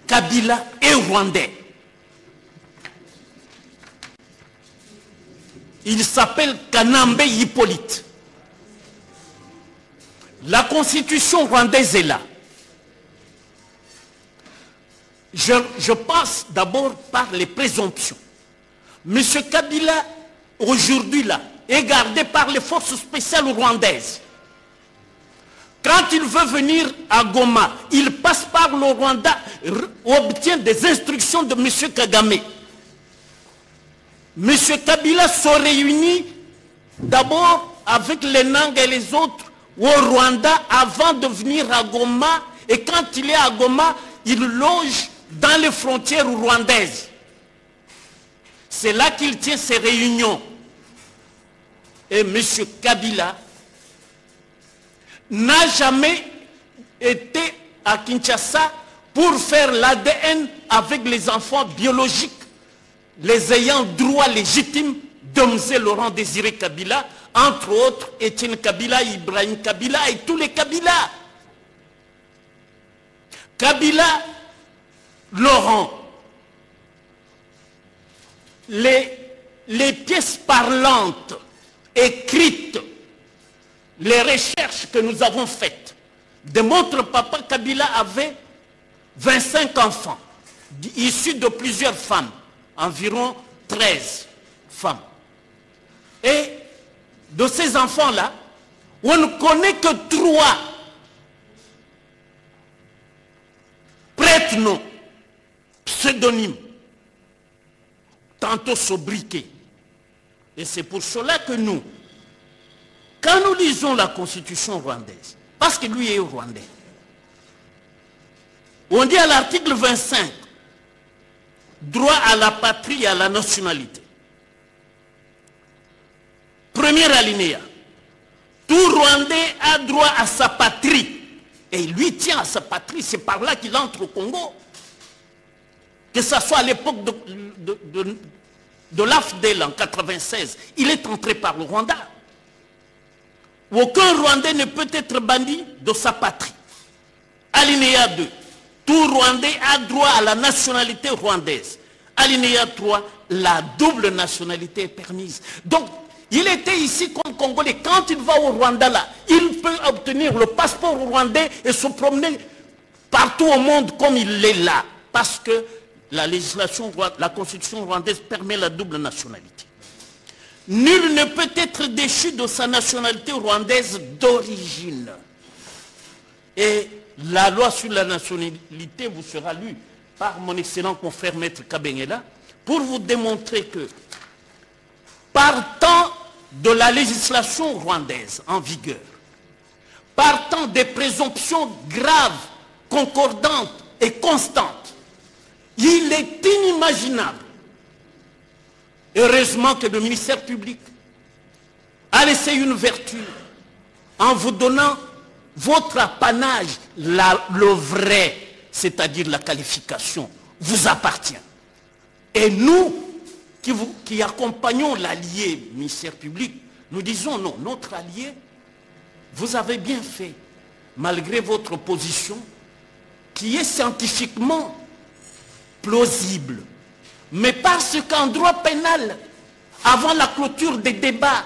Kabila est rwandais. Il s'appelle Kanambe Hippolyte. La constitution rwandaise est là. Je passe d'abord par les présomptions. M. Kabila, aujourd'hui là, est gardé par les forces spéciales rwandaises. Quand il veut venir à Goma, il passe par le Rwanda, obtient des instructions de M. Kagame. M. Kabila se réunit d'abord avec les Nanga et les autres au Rwanda avant de venir à Goma. Et quand il est à Goma, il loge dans les frontières rwandaises. C'est là qu'il tient ses réunions. Et M. Kabila n'a jamais été à Kinshasa pour faire l'ADN avec les enfants biologiques, les ayants droit légitime de M. Laurent Désiré Kabila, entre autres Étienne Kabila, Ibrahim Kabila et tous les Kabila. Kabila, Laurent, les pièces parlantes, écrites, les recherches que nous avons faites démontrent que Papa Kabila avait 25 enfants, issus de plusieurs femmes, environ 13 femmes. Et de ces enfants-là, on ne connaît que 3 prête-noms, pseudonymes, tantôt sobriquets. Et c'est pour cela que nous, quand nous lisons la constitution rwandaise, parce que lui est rwandais, on dit à l'article 25, droit à la patrie et à la nationalité. Premier alinéa, tout Rwandais a droit à sa patrie. Et il lui tient à sa patrie, c'est par là qu'il entre au Congo. Que ce soit à l'époque de l'AFDEL en 96, il est entré par le Rwanda. Aucun Rwandais ne peut être banni de sa patrie. Alinéa 2. Tout Rwandais a droit à la nationalité rwandaise. Alinéa 3. La double nationalité est permise. Donc, il était ici comme Congolais. Quand il va au Rwanda, là, il peut obtenir le passeport rwandais et se promener partout au monde comme il est là. Parce que la législation, la constitution rwandaise permet la double nationalité. Nul ne peut être déchu de sa nationalité rwandaise d'origine. Et la loi sur la nationalité vous sera lue par mon excellent confrère Maître Kabengela pour vous démontrer que partant de la législation rwandaise en vigueur, partant des présomptions graves, concordantes et constantes, il est inimaginable, heureusement que le ministère public a laissé une vertu en vous donnant votre apanage, le vrai, c'est-à-dire la qualification, vous appartient. Et nous, qui accompagnons l'allié ministère public, nous disons non, notre allié, vous avez bien fait, malgré votre position, qui est scientifiquement plausible. Mais parce qu'en droit pénal, avant la clôture des débats,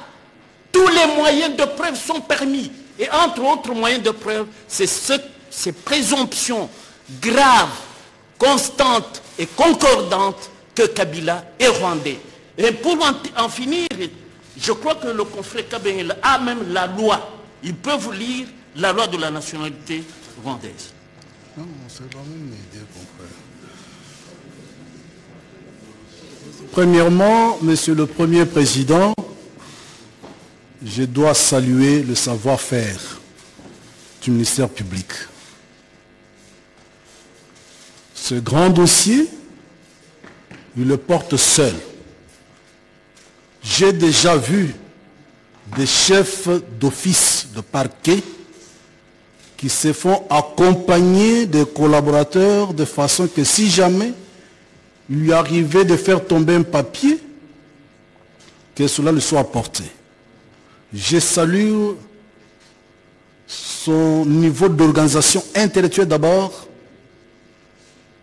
tous les moyens de preuve sont permis. Et entre autres moyens de preuve, c'est ces présomptions graves, constantes et concordantes que Kabila est rwandais. Et pour en finir, je crois que le confrère Kabengela a même la loi. Il peut vous lire la loi de la nationalité rwandaise. Non, c'est la même idée, confrère. Premièrement, Monsieur le Premier Président, je dois saluer le savoir-faire du ministère public. Ce grand dossier, il le porte seul. J'ai déjà vu des chefs d'office de parquet qui se font accompagner des collaborateurs de façon que si jamais il lui arrivait de faire tomber un papier, que cela lui soit apporté. Je salue son niveau d'organisation intellectuelle d'abord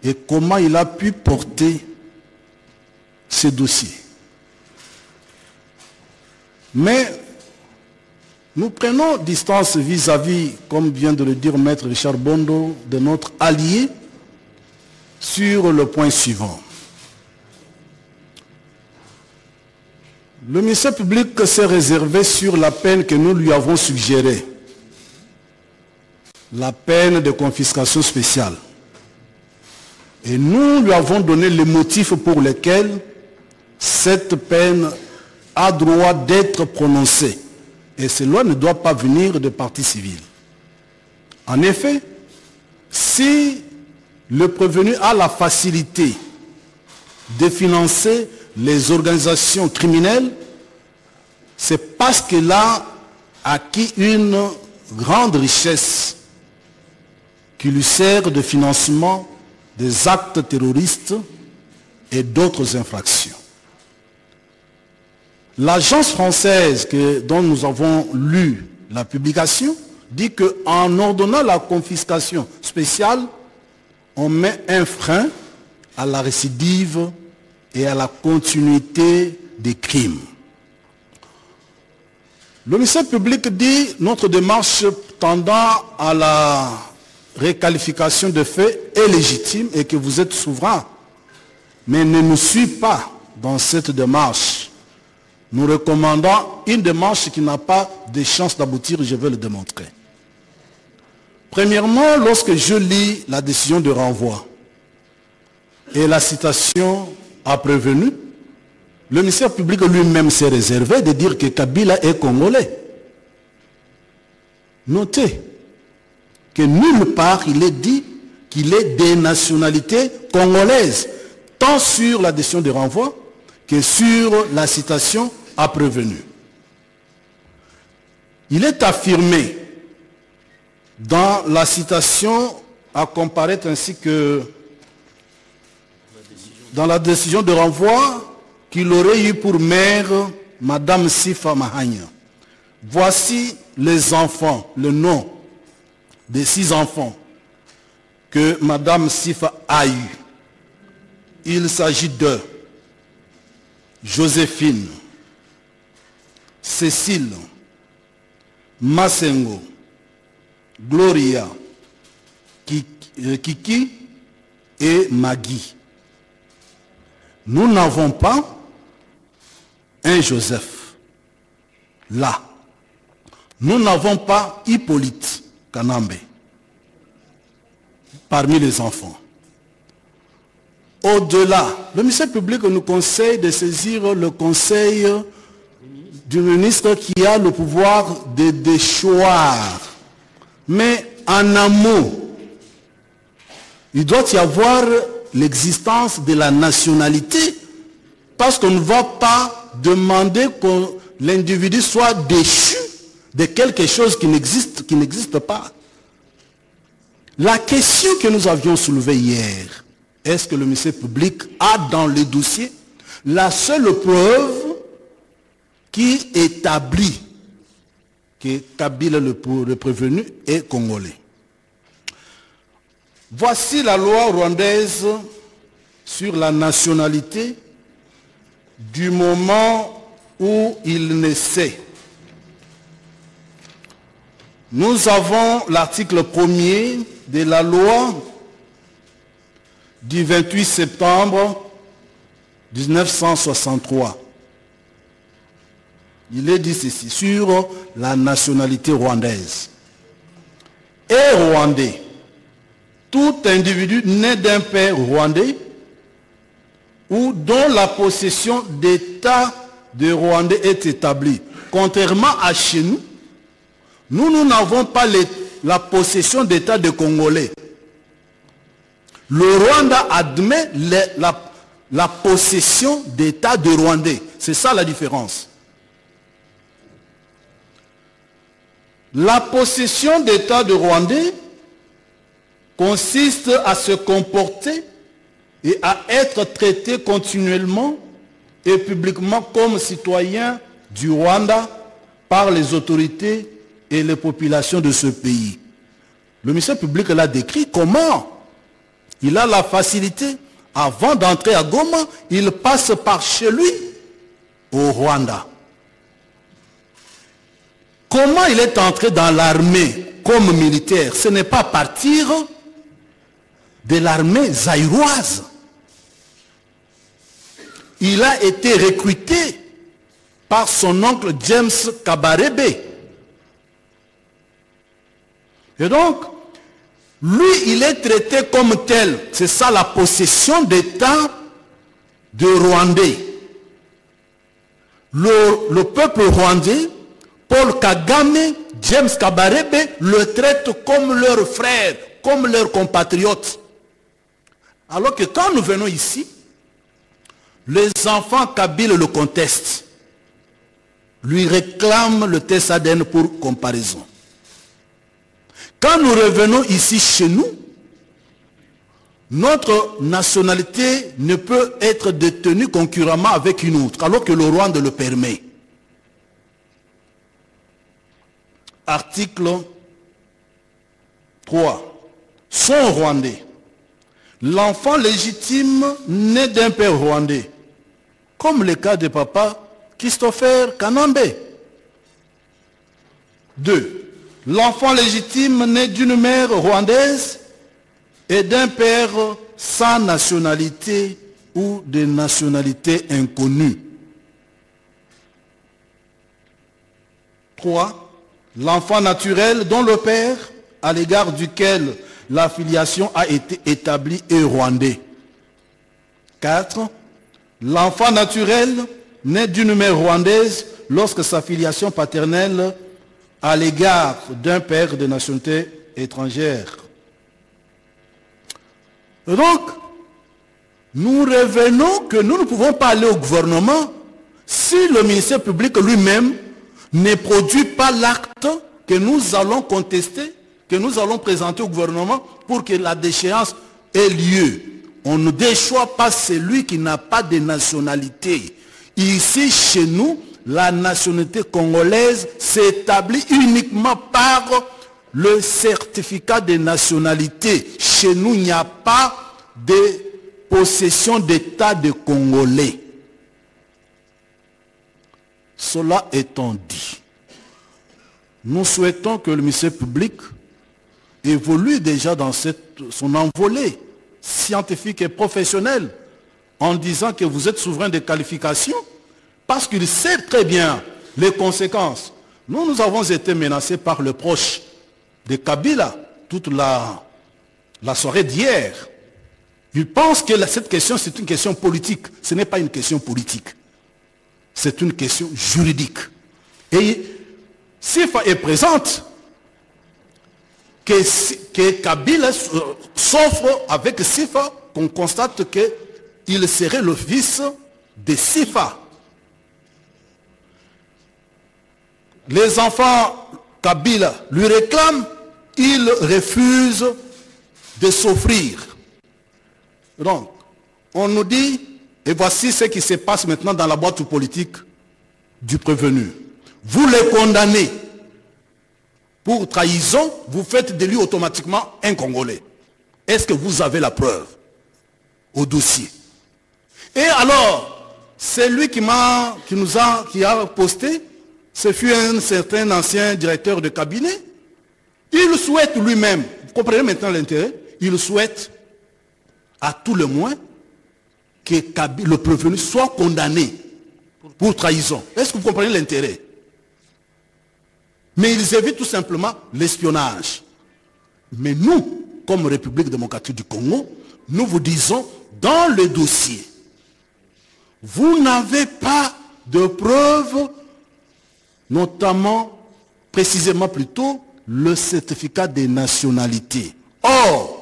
et comment il a pu porter ces dossiers. Mais nous prenons distance vis-à-vis, comme vient de le dire Maître Richard Bondo, de notre allié sur le point suivant. Le ministère public s'est réservé sur la peine que nous lui avons suggérée, la peine de confiscation spéciale. Et nous lui avons donné les motifs pour lesquels cette peine a droit d'être prononcée. Et cela ne doit pas venir de partie civile. En effet, si le prévenu a la facilité de financer les organisations criminelles, c'est parce qu'il a acquis une grande richesse qui lui sert de financement des actes terroristes et d'autres infractions. L'agence française dont nous avons lu la publication dit qu'en ordonnant la confiscation spéciale, on met un frein à la récidive et à la continuité des crimes. Le ministère public dit notre démarche tendant à la réqualification de faits est légitime et que vous êtes souverain, mais ne nous suit pas dans cette démarche. Nous recommandons une démarche qui n'a pas de chance d'aboutir, je vais le démontrer. Premièrement, lorsque je lis la décision de renvoi et la citation a prévenu, le ministère public lui-même s'est réservé de dire que Kabila est congolais. Notez que nulle part il est dit qu'il est des nationalités congolaises, tant sur la décision de renvoi que sur la citation a prévenu. Il est affirmé dans la citation à comparaître ainsi que dans la décision de renvoi qu'il aurait eu pour mère Madame Sifa Mahania. Voici les enfants, le nom des 6 enfants que Madame Sifa a eu. Il s'agit de Joséphine, Cécile, Masengo, Gloria, Kiki et Maggie. Nous n'avons pas un Joseph là. Nous n'avons pas Hippolyte Kanambe parmi les enfants. Au-delà, le ministère public nous conseille de saisir le conseil du ministre qui a le pouvoir de déchoir. Mais en amont, il doit y avoir l'existence de la nationalité, parce qu'on ne va pas demander que l'individu soit déchu de quelque chose qui n'existe pas. La question que nous avions soulevée hier, est-ce que le ministère public a dans le dossier la seule preuve qui établit que Kabila le prévenu est congolais? Voici la loi rwandaise sur la nationalité du moment où il naissait. Nous avons l'article 1er de la loi du 28 septembre 1963. Il est dit ceci, sur la nationalité rwandaise. Et rwandais, tout individu né d'un père rwandais ou dont la possession d'État de Rwandais est établie. Contrairement à chez nous, nous n'avons pas la possession d'État de Congolais. Le Rwanda admet la possession d'État de Rwandais. C'est ça la différence. La possession d'État de Rwandais consiste à se comporter et à être traité continuellement et publiquement comme citoyen du Rwanda par les autorités et les populations de ce pays. Le ministère public l'a décrit comment il a la facilité, avant d'entrer à Goma, il passe par chez lui au Rwanda. Comment il est entré dans l'armée comme militaire? Ce n'est pas partir de l'armée zaïroise. Il a été recruté par son oncle James Kabarebe. Et donc, lui, il est traité comme tel. C'est ça la possession d'État de Rwandais. le peuple rwandais, Paul Kagame, James Kabarebe, le traitent comme leur frère, comme leurs compatriotes. Alors que quand nous venons ici, les enfants kabyles le contestent, lui réclament le test ADN pour comparaison. Quand nous revenons ici chez nous, notre nationalité ne peut être détenue concurremment avec une autre, alors que le Rwanda le permet. Article 3. Sont rwandais. L'enfant légitime né d'un père rwandais, comme le cas de papa Christopher Kanambe. 2. L'enfant légitime né d'une mère rwandaise et d'un père sans nationalité ou de nationalité inconnue. 3. L'enfant naturel dont le père, à l'égard duquel la filiation a été établie, est rwandais. 4. L'enfant naturel né d'une mère rwandaise lorsque sa filiation paternelle à l'égard d'un père de nationalité étrangère. Donc, nous revenons que nous ne pouvons pas aller au gouvernement si le ministère public lui-même ne produit pas l'acte que nous allons contester, que nous allons présenter au gouvernement pour que la déchéance ait lieu. On ne déchoit pas celui qui n'a pas de nationalité. Ici, chez nous, la nationalité congolaise s'établit uniquement par le certificat de nationalité. Chez nous, il n'y a pas de possession d'état de Congolais. Cela étant dit, nous souhaitons que le ministère public évolue déjà dans son envolée scientifique et professionnelle en disant que vous êtes souverain de qualification parce qu'il sait très bien les conséquences. Nous avons été menacés par le proche de Kabila toute la soirée d'hier. Il pense que cette question, c'est une question politique. Ce n'est pas une question politique. C'est une question juridique. Et SIFA est présente que Kabila s'offre avec SIFA, qu'on constate qu'il serait le fils de SIFA. Les enfants Kabila lui réclament, il refuse de s'offrir. Donc, on nous dit, et voici ce qui se passe maintenant dans la boîte politique du prévenu. Vous les condamnez pour trahison, vous faites de lui automatiquement un Congolais. Est-ce que vous avez la preuve au dossier? Et alors, c'est lui qui a posté, ce fut un certain ancien directeur de cabinet. Il souhaite lui-même, vous comprenez maintenant l'intérêt, il souhaite à tout le moins que le prévenu soit condamné pour trahison. Est-ce que vous comprenez l'intérêt? Mais ils évitent tout simplement l'espionnage. Mais nous, comme République démocratique du Congo, nous vous disons, dans le dossier, vous n'avez pas de preuves, notamment, précisément plutôt, le certificat de nationalité. Or,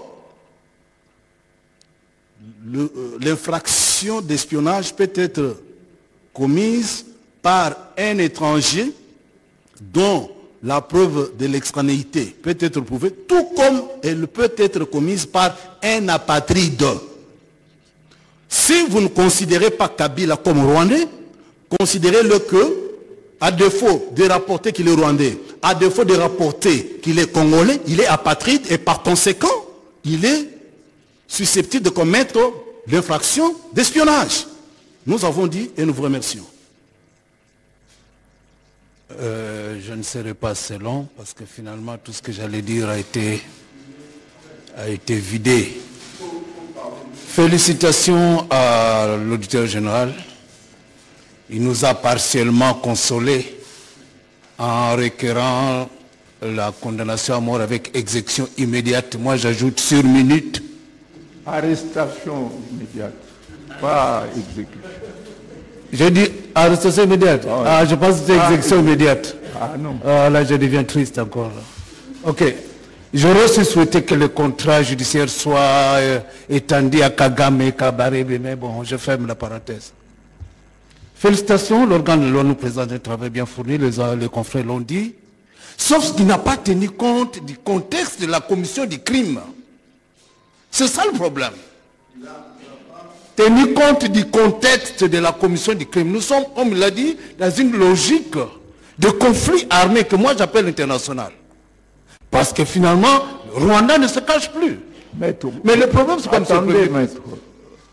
l'infraction d'espionnage peut être commise par un étranger dont la preuve de l'extranéité peut être prouvée, tout comme elle peut être commise par un apatride. Si vous ne considérez pas Kabila comme rwandais, considérez-le que, à défaut de rapporter qu'il est rwandais, à défaut de rapporter qu'il est congolais, il est apatride et par conséquent, il est susceptible de commettre l'infraction d'espionnage. Nous avons dit et nous vous remercions. Je ne serai pas assez long parce que finalement tout ce que j'allais dire a été vidé. Félicitations à l'auditeur général. Il nous a partiellement consolés en requérant la condamnation à mort avec exécution immédiate. Moi j'ajoute sur minute. Arrestation immédiate, pas exécution. J'ai dit arrestation immédiate. Ah, je pense que c'est exécution immédiate. Ah non. Ah, là, je deviens triste encore. Ok. J'aurais aussi souhaité que le contrat judiciaire soit étendu à Kagame et Kabarebe, mais bon, je ferme la parenthèse. Félicitations, l'organe de l'ONU présente un travail bien fourni, les confrères l'ont dit, sauf qu'il n'a pas tenu compte du contexte de la commission du crime. C'est ça le problème. Tenu compte du contexte de la commission du crime. Nous sommes, on me l'a dit, dans une logique de conflit armé que moi j'appelle international. Parce que finalement, Rwanda ne se cache plus. Maître, mais le problème, c'est comme ça. Attendez, maître.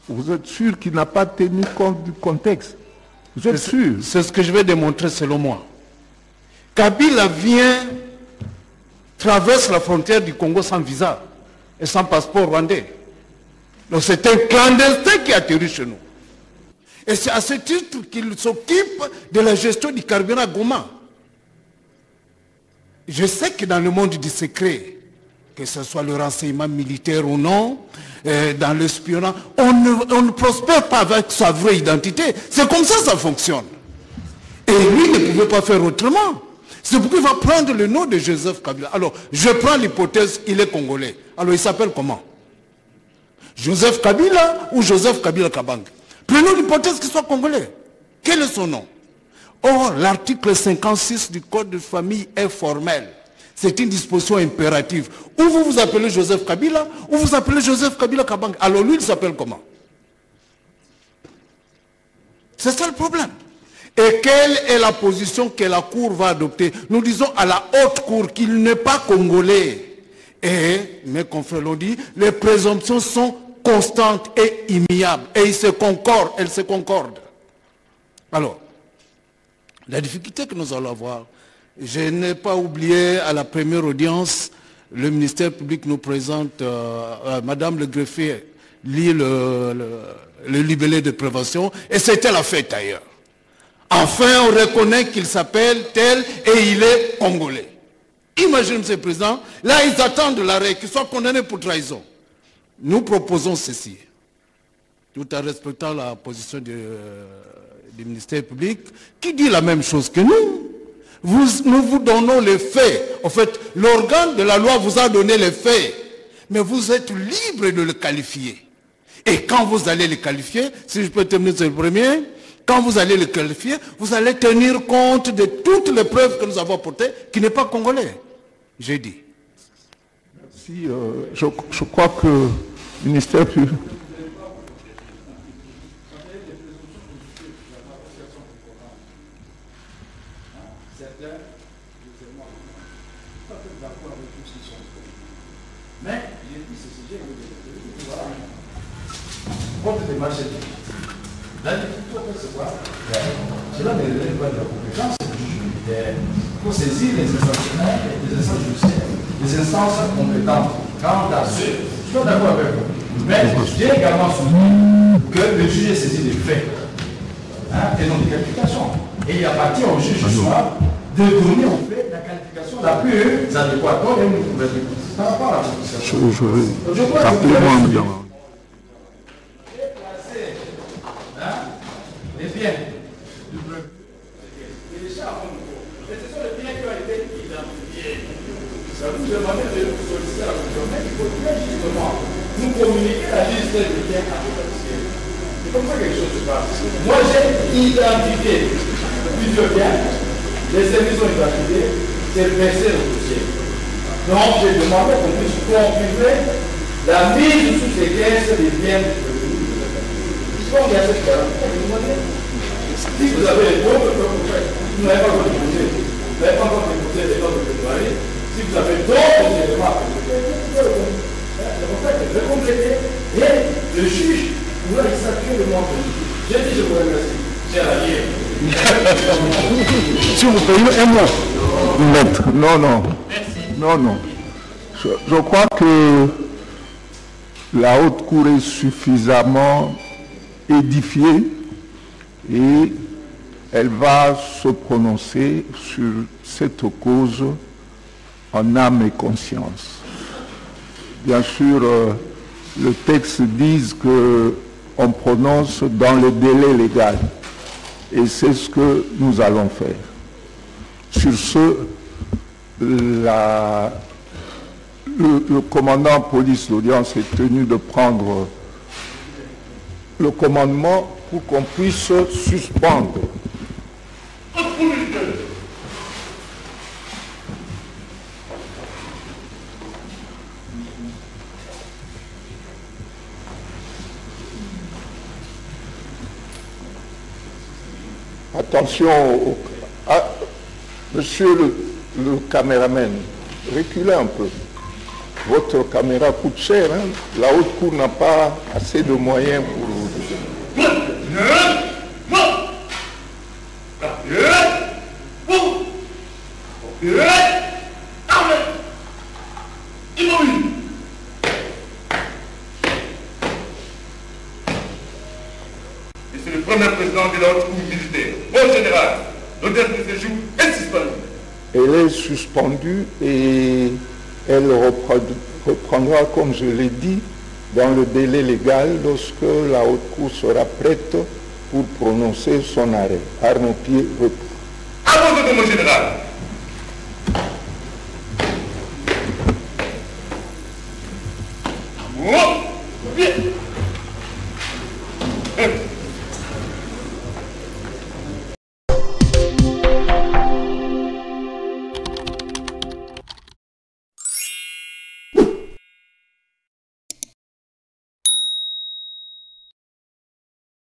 Vous êtes sûr qu'il n'a pas tenu compte du contexte? Vous êtes sûr? C'est ce que je vais démontrer selon moi. Kabila vient, traverse la frontière du Congo sans visa et sans passeport rwandais. Donc c'est un clandestin qui atterrit chez nous. Et c'est à ce titre qu'il s'occupe de la gestion du carburant à Goma. Je sais que dans le monde du secret, que ce soit le renseignement militaire ou non, dans l'espionnage, on ne prospère pas avec sa vraie identité. C'est comme ça que ça fonctionne. Et lui ne pouvait pas faire autrement. C'est pourquoi il va prendre le nom de Joseph Kabila. Alors, je prends l'hypothèse, il est congolais. Alors, il s'appelle comment? Joseph Kabila ou Joseph Kabila Kabang? Prenons l'hypothèse qu'il soit congolais. Quel est son nom? Or, l'article 56 du Code de famille est formel. C'est une disposition impérative. Ou vous vous appelez Joseph Kabila, ou vous appelez Joseph Kabila Kabang. Alors lui, il s'appelle comment? C'est ça le problème. Et quelle est la position que la Cour va adopter? Nous disons à la haute Cour qu'il n'est pas congolais. Et, mes confrères l'ont dit, les présomptions sont constantes et immuables. Et elles se concordent. Alors, la difficulté que nous allons avoir, je n'ai pas oublié à la première audience, le ministère public nous présente, Madame le greffier lit le libellé de prévention, et c'était la fête ailleurs. Enfin, on reconnaît qu'il s'appelle tel et il est congolais. Imaginez, M. le Président, là ils attendent l'arrêt, qu'il soit condamné pour trahison. Nous proposons ceci, tout en respectant la position du ministère public, qui dit la même chose que nous. Nous vous donnons les faits. En fait, l'organe de la loi vous a donné les faits. Mais vous êtes libre de le qualifier. Et quand vous allez le qualifier, si je peux terminer sur le premier, quand vous allez le qualifier, vous allez tenir compte de toutes les preuves que nous avons apportées, qui n'est pas congolais. J'ai dit. Merci. Je crois que le ministère public... Mais j'ai dit ceci, votre démarche est la difficulté, c'est quoi? Cela ne relève pas de la compétence du juge militaire. Il faut saisir les instances et les instances judiciaires, les instances compétentes. Quant à ceux, je suis d'accord avec vous. Mais j'ai également soutenu que le juge ait saisi des faits et non des qualifications. Et il appartient au juge ce soir de donner aux faits la qualification la plus adéquate. Donc, nous pouvons par rapport à la proposition. Je crois que les biens du peuple. Et les chars, ce sont les biens qui ont été identifiés. Ça vous demande de solliciter la commission, mais il faut bien justement nous communiquer la liste des biens à tout officiel. C'est comme ça que quelque chose se passe. Moi, j'ai identifié plusieurs biens, les services ont identifié, c'est versé au dossier. Donc, j'ai demandé qu'on puisse confirmer la mise sous ces caisses des biens du peuple. Donc, il y a cette garantie. Si vous avez les bons, vous n'avez pas encore déposé. Vous n'avez pas encore déposé les notes de plaidoirie. Si vous avez d'autres éléments, c'est pour ça que je vais compléter. Et le juge pourra statuer le monde. J'ai dit, je vous remercie. Cher allié. Si vous payez un mois. Maître, non. Non, non. Je crois que la haute cour est suffisamment édifiée et elle va se prononcer sur cette cause en âme et conscience. Bien sûr, le texte dit qu'on prononce dans le délai légal. Et c'est ce que nous allons faire. Sur ce, le commandant police d'audience est tenu de prendre le commandement pour qu'on puisse suspendre. Attention, monsieur le caméraman, reculez un peu. Votre caméra coûte cher, hein? La haute cour n'a pas assez de moyens pour vous. C'est le premier président de la haute cour militaire. Mon général, l'audience de séjour est suspendue. Elle est suspendue et elle reprendra, comme je l'ai dit, dans le délai légal lorsque la haute cour sera prête pour prononcer son arrêt. Arnaud Pied reprend. À vos ordres, mon général.